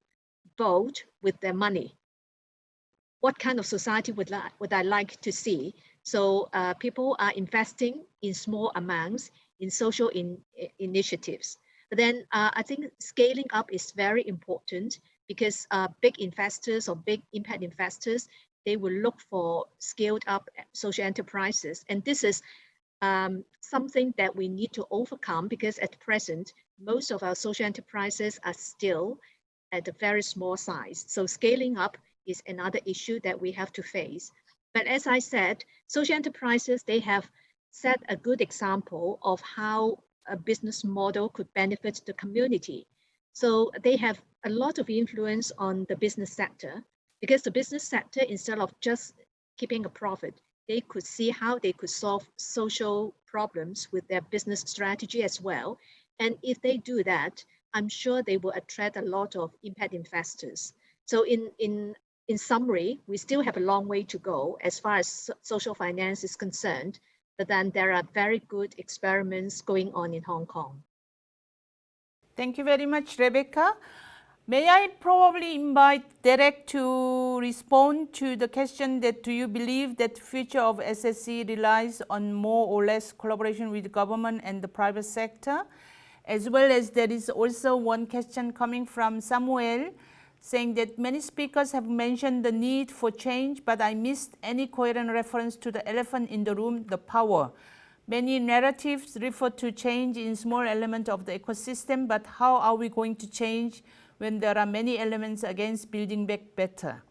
[SPEAKER 3] vote with their money. What kind of society would I like to see? So people are investing in small amounts in social initiatives. But then I think scaling up is very important, because big investors or big impact investors, they will look for scaled up social enterprises. And this is something that we need to overcome, because at present, most of our social enterprises are still at a very small size. So scaling up is another issue that we have to face. But as I said, social enterprises, they have set a good example of how a business model could benefit the community. So they have a lot of influence on the business sector, because the business sector, instead of just keeping a profit, they could see how they could solve social problems with their business strategy as well. And if they do that, I'm sure they will attract a lot of impact investors. So in summary, we still have a long way to go as far as social finance is concerned, but then there are very good experiments going on in Hong Kong.
[SPEAKER 1] Thank you very much, Rebecca. May I probably invite Derek to respond to the question that do you believe that the future of SSE relies on more or less collaboration with government and the private sector? As well as there is also one question coming from Samuel saying that many speakers have mentioned the need for change, but I missed any coherent reference to the elephant in the room, the power. Many narratives refer to change in small elements of the ecosystem, but how are we going to change when there are many elements against building back better?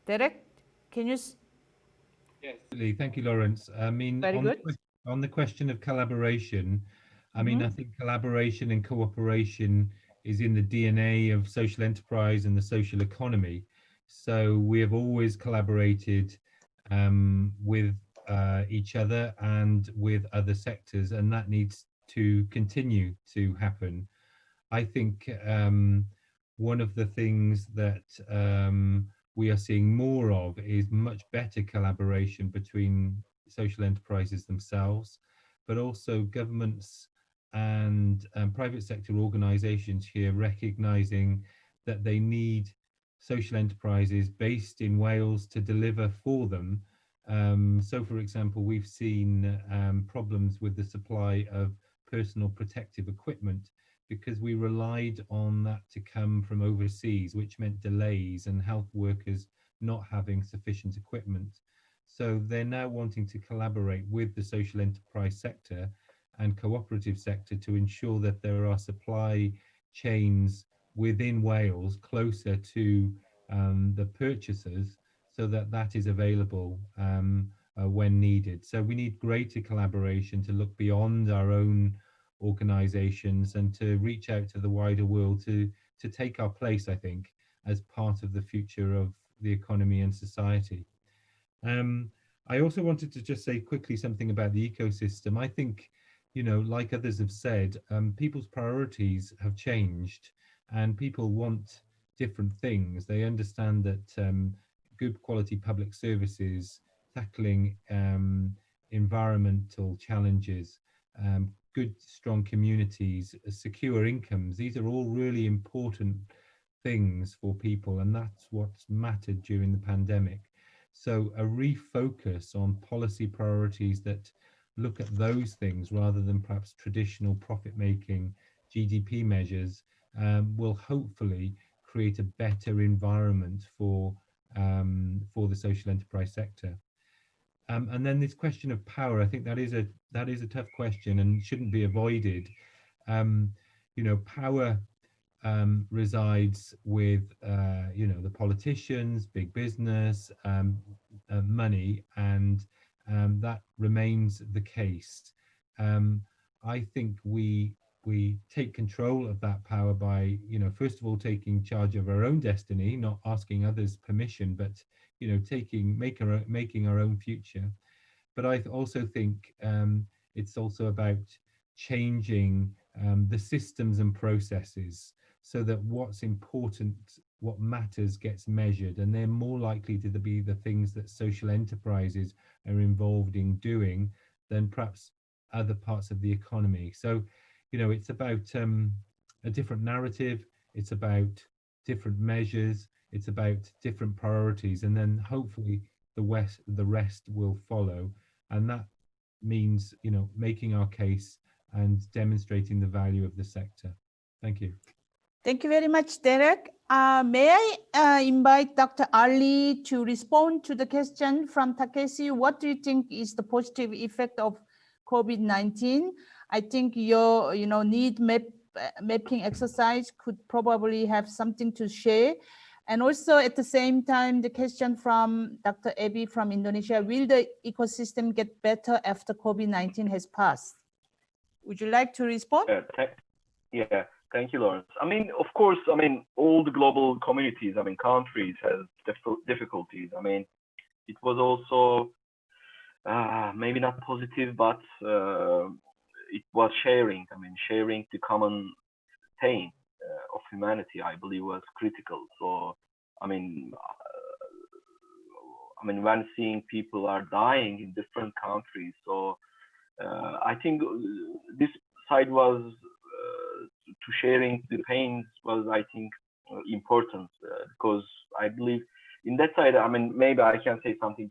[SPEAKER 1] Derek, can you?
[SPEAKER 4] Yes, thank you, Lawrence. I mean, on the question of collaboration, I mean, I think collaboration and cooperation is in the DNA of social enterprise and the social economy. So we have always collaborated with each other and with other sectors, and that needs to continue to happen. I think one of the things that we are seeing more of is much better collaboration between social enterprises themselves, but also governments and private sector organizations here recognizing that they need social enterprises based in Wales to deliver for them. So, for example, we've seen problems with the supply of personal protective equipment because we relied on that to come from overseas, which meant delays and health workers not having sufficient equipment. So they're now wanting to collaborate with the social enterprise sector and cooperative sector to ensure that there are supply chains within Wales closer to the purchasers, so that that is available when needed. So we need greater collaboration to look beyond our own organizations and to reach out to the wider world to take our place, I think, as part of the future of the economy and society. I also wanted to just say quickly something about the ecosystem. I think, you know, like others have said, people's priorities have changed and people want different things. They understand that good quality public services, tackling environmental challenges, good, strong communities, secure incomes. These are all really important things for people, and that's what's mattered during the pandemic. So a refocus on policy priorities that look at those things rather than perhaps traditional profit-making GDP measures will hopefully create a better environment for the social enterprise sector. And then this question of power, I think that is a tough question and shouldn't be avoided. You know, power resides with you know, the politicians, big business, money, and that remains the case. I think we take control of that power by, you know, first of all taking charge of our own destiny, not asking others' permission, but, you know, making our own future. But I also think it's also about changing the systems and processes so that what's important, what matters, gets measured, and they're more likely to be the things that social enterprises are involved in doing than perhaps other parts of the economy. So, you know, it's about a different narrative, it's about different measures, it's about different priorities, and then hopefully the rest will follow. And that means, you know, making our case and demonstrating the value of the sector. Thank you.
[SPEAKER 1] Thank you very much, Derek. May I invite Dr. Ali to respond to the question from Takeshi? What do you think is the positive effect of COVID-19? I think your mapping exercise could probably have something to share. And also at the same time, the question from Dr. Ebi from Indonesia, will the ecosystem get better after COVID-19 has passed? Would you like to respond?
[SPEAKER 5] Yeah. Thank you, Lawrence. I mean, of course, I mean, all the global communities, I mean, countries have difficulties. I mean, it was also maybe not positive, but it was sharing. I mean, sharing the common pain of humanity, I believe, was critical. So, I mean, when seeing people are dying in different countries, so I think this side was to sharing the pains was, I think, important because I believe in that side, I mean, maybe I can say something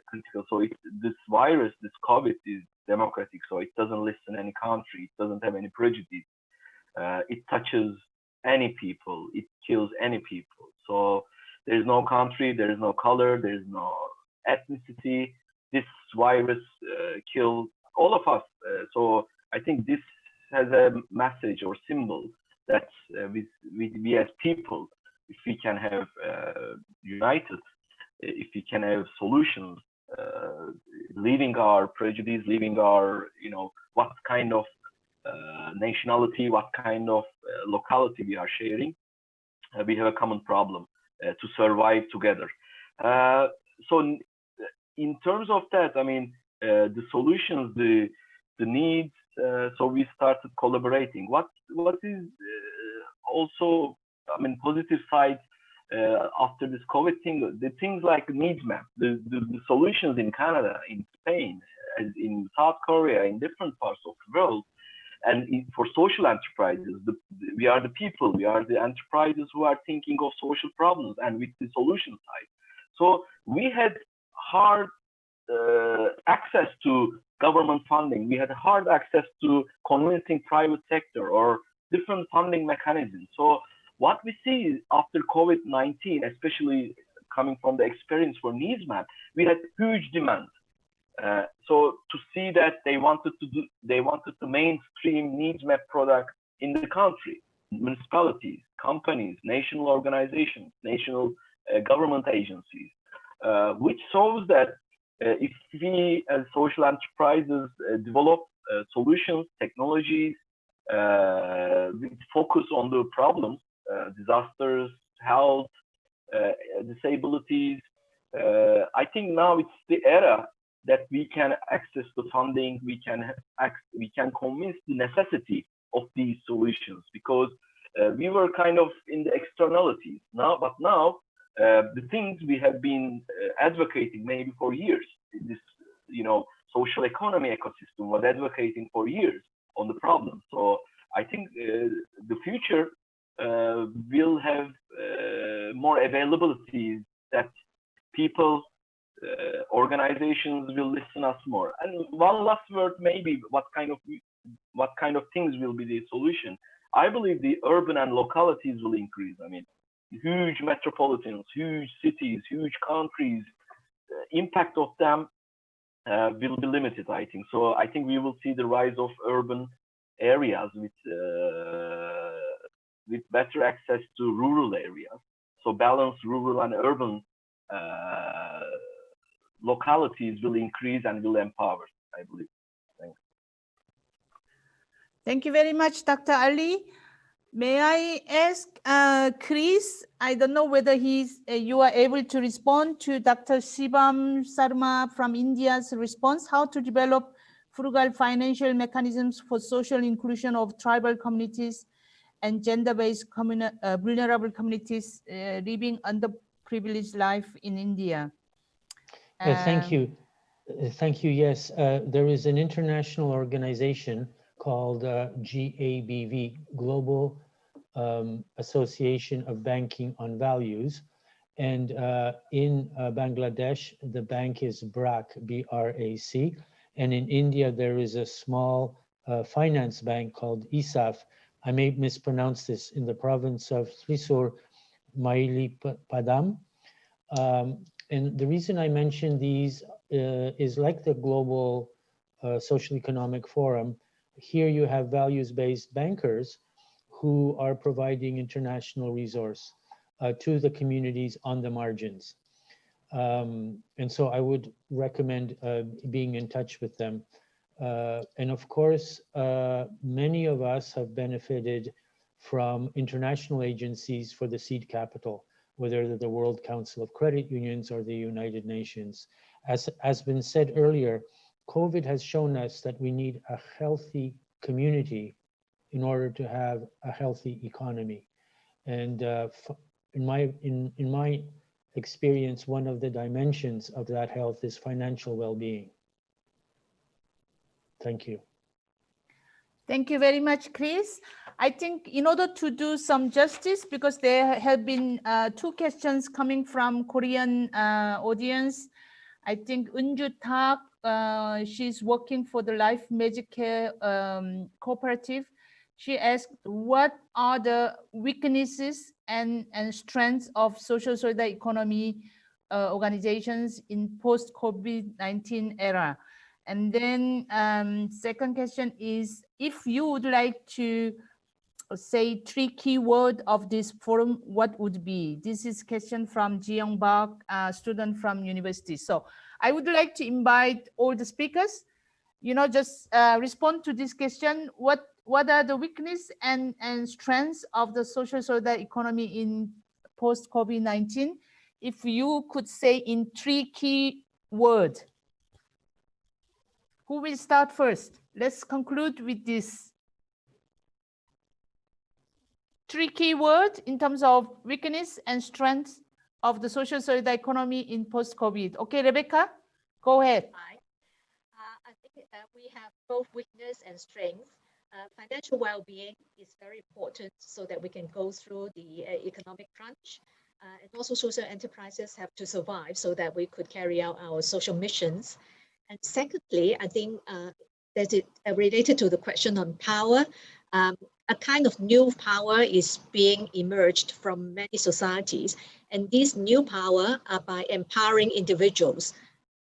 [SPEAKER 5] critical. So this virus, this COVID is democratic, so it doesn't listen any country, it doesn't have any prejudice. It touches any people, it kills any people. So there's no country, there is no color, there's no ethnicity. This virus killed all of us. So I think this has a message or symbol that we as people, if we can have united, if we can have solutions, leaving our prejudice, leaving our, what kind of nationality, what kind of locality we are sharing, we have a common problem to survive together. So in terms of that, I mean, the solutions, the needs, so we started collaborating. What is also, I mean, positive side after this COVID thing, the things like needs map, the solutions in Canada, in Spain, in South Korea, in different parts of the world, and for social enterprises, we are the people, we are the enterprises who are thinking of social problems and with the solution side. So we had hard access to government funding. We had hard access to convincing private sector or different funding mechanisms. So what we see after COVID-19, especially coming from the experience for needs map, we had huge demand. So to see that they wanted to mainstream needs map product in the country, municipalities, companies, national organizations, national government agencies, which shows that if we as social enterprises develop solutions, technologies, with focus on the problems, disasters, health, disabilities, I think now it's the era that we can access the funding, we can convince the necessity of these solutions, because we were kind of in the externalities now, but now the things we have been advocating maybe for years, this social economy ecosystem was advocating for years on the problem. So I think the future will have more availabilities that people, organizations will listen us more. And one last word, maybe what kind of things will be the solution. I believe the urban and localities will increase. I mean, huge metropolitans, huge cities, huge countries, impact of them will be limited, I think. So I think we will see the rise of urban areas with better access to rural areas. So balance rural and urban localities will increase and will empower, I believe. Thanks.
[SPEAKER 1] Thank you very much, Dr. Ali. May I ask Chris, I don't know whether you are able to respond to Dr. Shibam Sharma from India's response, how to develop frugal financial mechanisms for social inclusion of tribal communities and gender-based vulnerable communities living underprivileged life in India.
[SPEAKER 6] Thank you. Thank you. Yes, there is an international organization called GABV, Global Association of Banking on Values. And in Bangladesh, the bank is BRAC, B-R-A-C. And in India, there is a small finance bank called ISAF, I may mispronounce this, in the province of Thrissur, Maili Padam. And the reason I mention these is like the Global Social Economic Forum. Here you have values-based bankers who are providing international resource to the communities on the margins. And so I would recommend being in touch with them. And of course, many of us have benefited from international agencies for the seed capital, whether they're the World Council of Credit Unions or the United Nations. As has been said earlier, COVID has shown us that we need a healthy community in order to have a healthy economy. And in my experience, one of the dimensions of that health is financial well-being. Thank you.
[SPEAKER 1] Thank you very much, Chris. I think in order to do some justice, because there have been 2 questions coming from Korean audience. I think Unju Tak, she's working for the Life Magic Care cooperative. She asked, what are the weaknesses and strengths of social solidarity economy organizations in post-COVID-19 era? And then second question is, if you would like to say 3 keywords of this forum, what would be? This is question from Jiyoung Park, a student from university. So I would like to invite all the speakers, just respond to this question. What are the weakness and strengths of the social solidarity economy in post-COVID-19? If you could say in 3 key words. Who will start first? Let's conclude with this. 3 key words in terms of weakness and strengths of the social solidarity economy in post-COVID. Okay, Rebecca, go ahead.
[SPEAKER 3] Hi. I think we have both weakness and strength. Financial well-being is very important so that we can go through the economic crunch. And also social enterprises have to survive so that we could carry out our social missions. And secondly, I think that it related to the question on power, a kind of new power is being emerged from many societies. And this new power are by empowering individuals,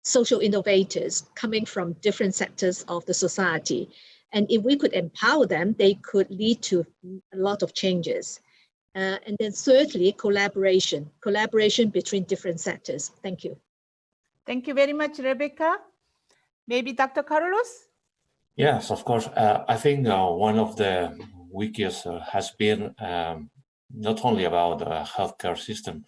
[SPEAKER 3] social innovators coming from different sectors of the society. And if we could empower them, they could lead to a lot of changes. And then thirdly, collaboration between different sectors. Thank you.
[SPEAKER 1] Thank you very much, Rebecca. Maybe Dr. Carlos?
[SPEAKER 2] Yes, of course. I think one of the weakest has been not only about the healthcare system.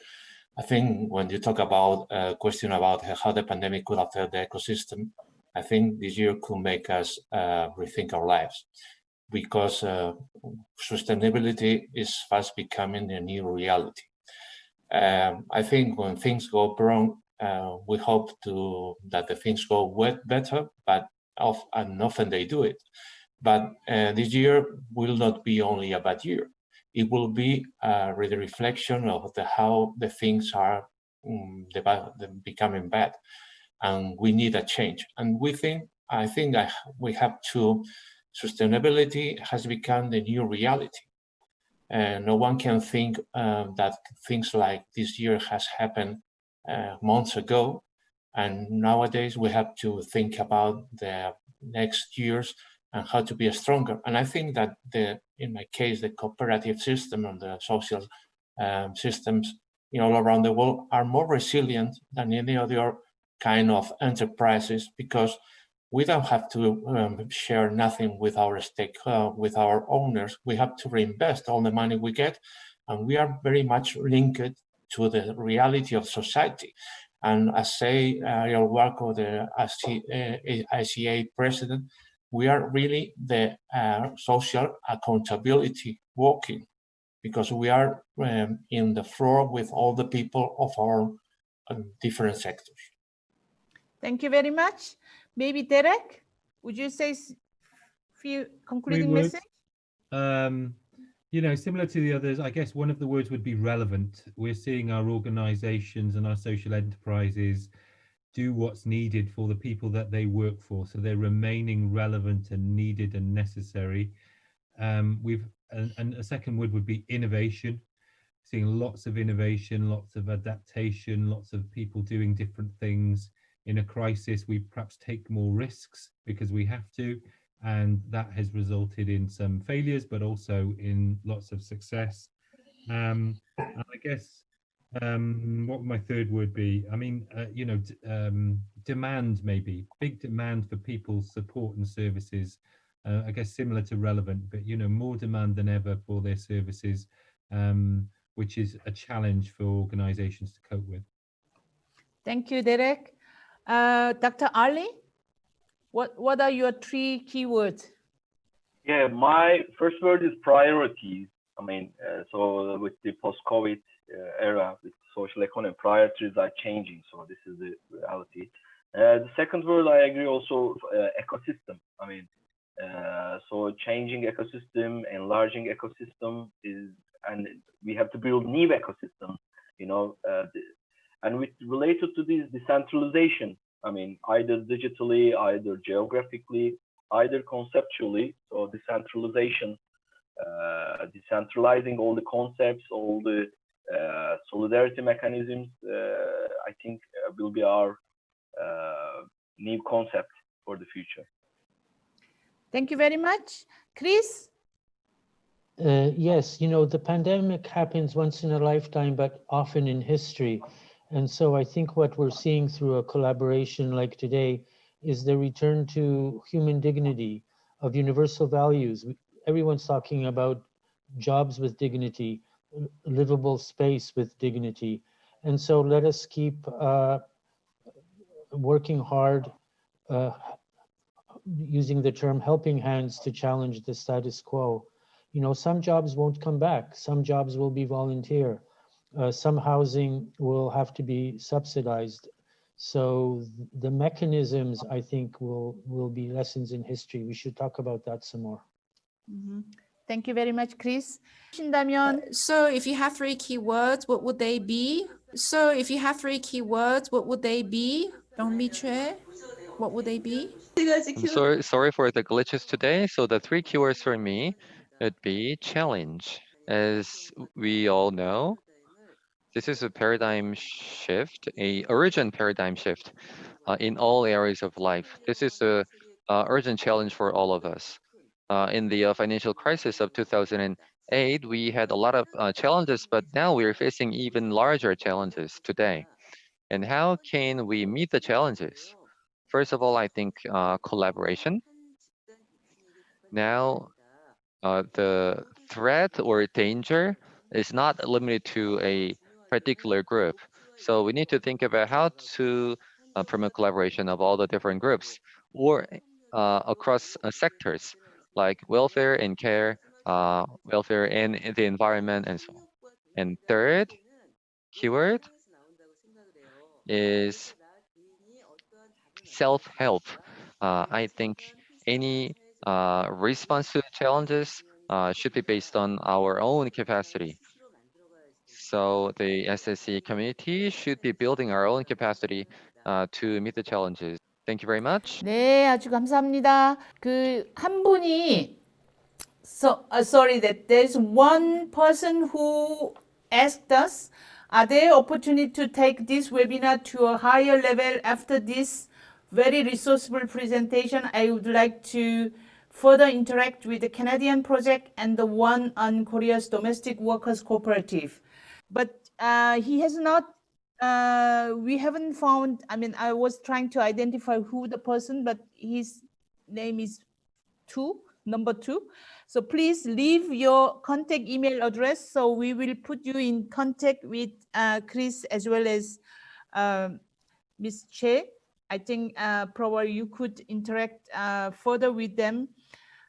[SPEAKER 2] I think when you talk about a question about how the pandemic could affect the ecosystem, I think this year could make us rethink our lives, because sustainability is fast becoming a new reality. I think when things go wrong, we hope that the things go better, but often they do it. But this year will not be only a bad year. It will be a reflection of how the things are becoming bad, and we need a change. And I think that we have to. Sustainability has become the new reality. No one can think that things like this year has happened months ago, and nowadays we have to think about the next years and how to be stronger. And I think that in my case, the cooperative system and the social systems all around the world are more resilient than any other kind of enterprises, because we don't have to share nothing with our with our owners. We have to reinvest all the money we get, and we are very much linked to the reality of society. And as say Ariel Warco, the ICA president, we are really the social accountability walking, because we are in the floor with all the people of our different sectors.
[SPEAKER 1] Thank you very much. Maybe Derek, would you say a few concluding messages?
[SPEAKER 4] Similar to the others, I guess one of the words would be relevant. We're seeing our organizations and our social enterprises do what's needed for the people that they work for. So they're remaining relevant and needed and necessary. And a second word would be innovation. Seeing lots of innovation, lots of adaptation, lots of people doing different things. In a crisis, we perhaps take more risks because we have to, and that has resulted in some failures, but also in lots of success. And I guess what would my third word be? I mean, demand, maybe big demand for people's support and services. I guess similar to relevant, but more demand than ever for their services, which is a challenge for organizations to cope with.
[SPEAKER 1] Thank you, Derek. Dr. Ali, what are your 3 keywords?
[SPEAKER 5] Yeah, my first word is priorities. I mean, so with the post-COVID era, with social economy, priorities are changing. So this is the reality. The second word, I agree also, ecosystem. I mean, so changing ecosystem, enlarging ecosystem and we have to build new ecosystem, and with related to this decentralization, I mean, either digitally, either geographically, either conceptually. So decentralization, decentralizing all the concepts, all the solidarity mechanisms, I think will be our new concept for the future.
[SPEAKER 1] Thank you very much. Chris?
[SPEAKER 6] Yes, the pandemic happens once in a lifetime, but often in history. And so I think what we're seeing through a collaboration like today is the return to human dignity, of universal values. Everyone's talking about jobs with dignity, livable space with dignity. And so let us keep working hard, using the term helping hands to challenge the status quo. Some jobs won't come back. Some jobs will be volunteer. Some housing will have to be subsidized. So the mechanisms, I think, will be lessons in history. We should talk about that some more.
[SPEAKER 1] Mm-hmm. Thank you very much, Chris. 신다면,
[SPEAKER 8] So if you have 3 keywords, what would they be? 정미최, what would they be?
[SPEAKER 7] I'm sorry for the glitches today. So the 3 keywords for me would be challenge. As we all know, this is a paradigm shift, a urgent paradigm shift in all areas of life. This is a urgent challenge for all of us. In the financial crisis of 2008, we had a lot of challenges, but now we are facing even larger challenges today. And how can we meet the challenges? First of all, I think collaboration. Now, the threat or danger is not limited to a particular group. So we need to think about how to promote collaboration of all the different groups or across sectors like welfare and care, welfare and the environment, and so on. And third keyword is self-help. I think any response to challenges should be based on our own capacity. So the SSE community should be building our own capacity to meet the challenges. Thank you very much.
[SPEAKER 1] 네, 아주 감사합니다. 한 분이 sorry that there's one person who asked us, are there opportunity to take this webinar to a higher level after this very resourceful presentation? I would like to further interact with the Canadian project and the one on Korea's domestic workers cooperative. But he has not, we haven't found, I mean, I was trying to identify who the person, but his name is number 2. So please leave your contact email address. So we will put you in contact with Chris as well as Ms. Che. I think probably you could interact further with them.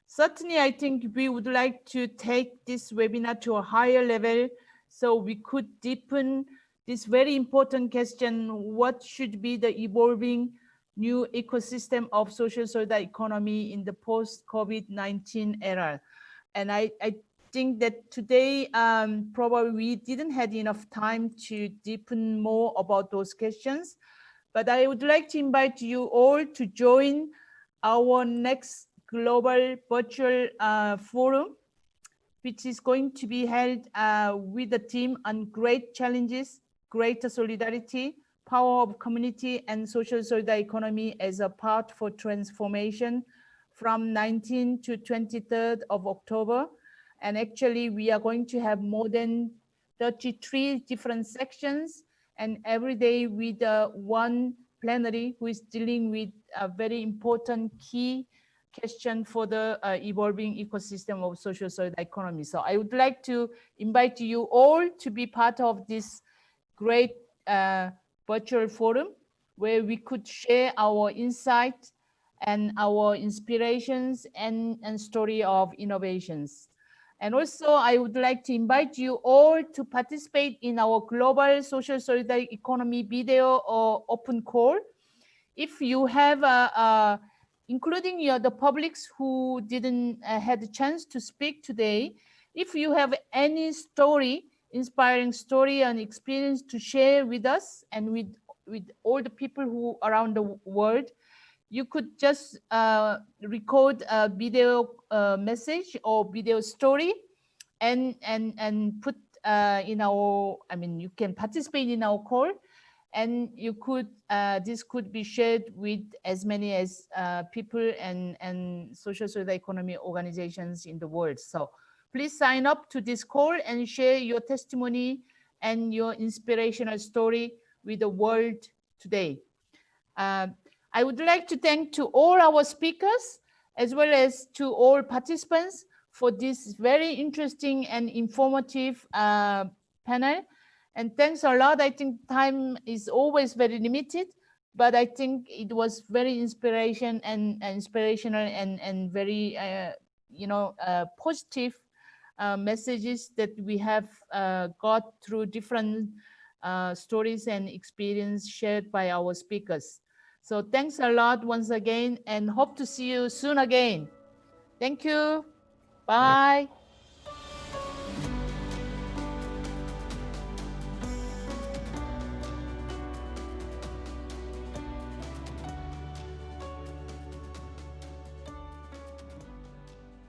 [SPEAKER 1] Certainly, I think we would like to take this webinar to a higher level so we could deepen this very important question: what should be the evolving new ecosystem of social solidarity economy in the post-COVID-19 era? And I think that today probably we didn't have enough time to deepen more about those questions, but I would like to invite you all to join our next global virtual forum, which is going to be held with the theme on great challenges, greater solidarity, power of community and social solidarity economy as a path for transformation from 19th to 23rd of October. And actually we are going to have more than 33 different sections, and every day with one plenary who is dealing with a very important key question for the evolving ecosystem of social solidarity economy. So I would like to invite you all to be part of this great virtual forum where we could share our insight and our inspirations and story of innovations. And also, I would like to invite you all to participate in our global social solidarity economy video or open call. If you have, including the publics who didn't had the chance to speak today, if you have any story, inspiring story and experience to share with us and with all the people who around the world, you could just record a video message or video story and put in our, I mean, you can participate in our call, and you could, this could be shared with as many as people and social solidarity economy organizations in the world. So please sign up to this call and share your testimony and your inspirational story with the world today. I would like to thank to all our speakers as well as to all participants for this very interesting and informative panel. And thanks a lot. I think time is always very limited, but I think it was very inspirational and very positive messages that we have got through different stories and experience shared by our speakers. So thanks a lot once again, and hope to see you soon again. Thank you. Bye.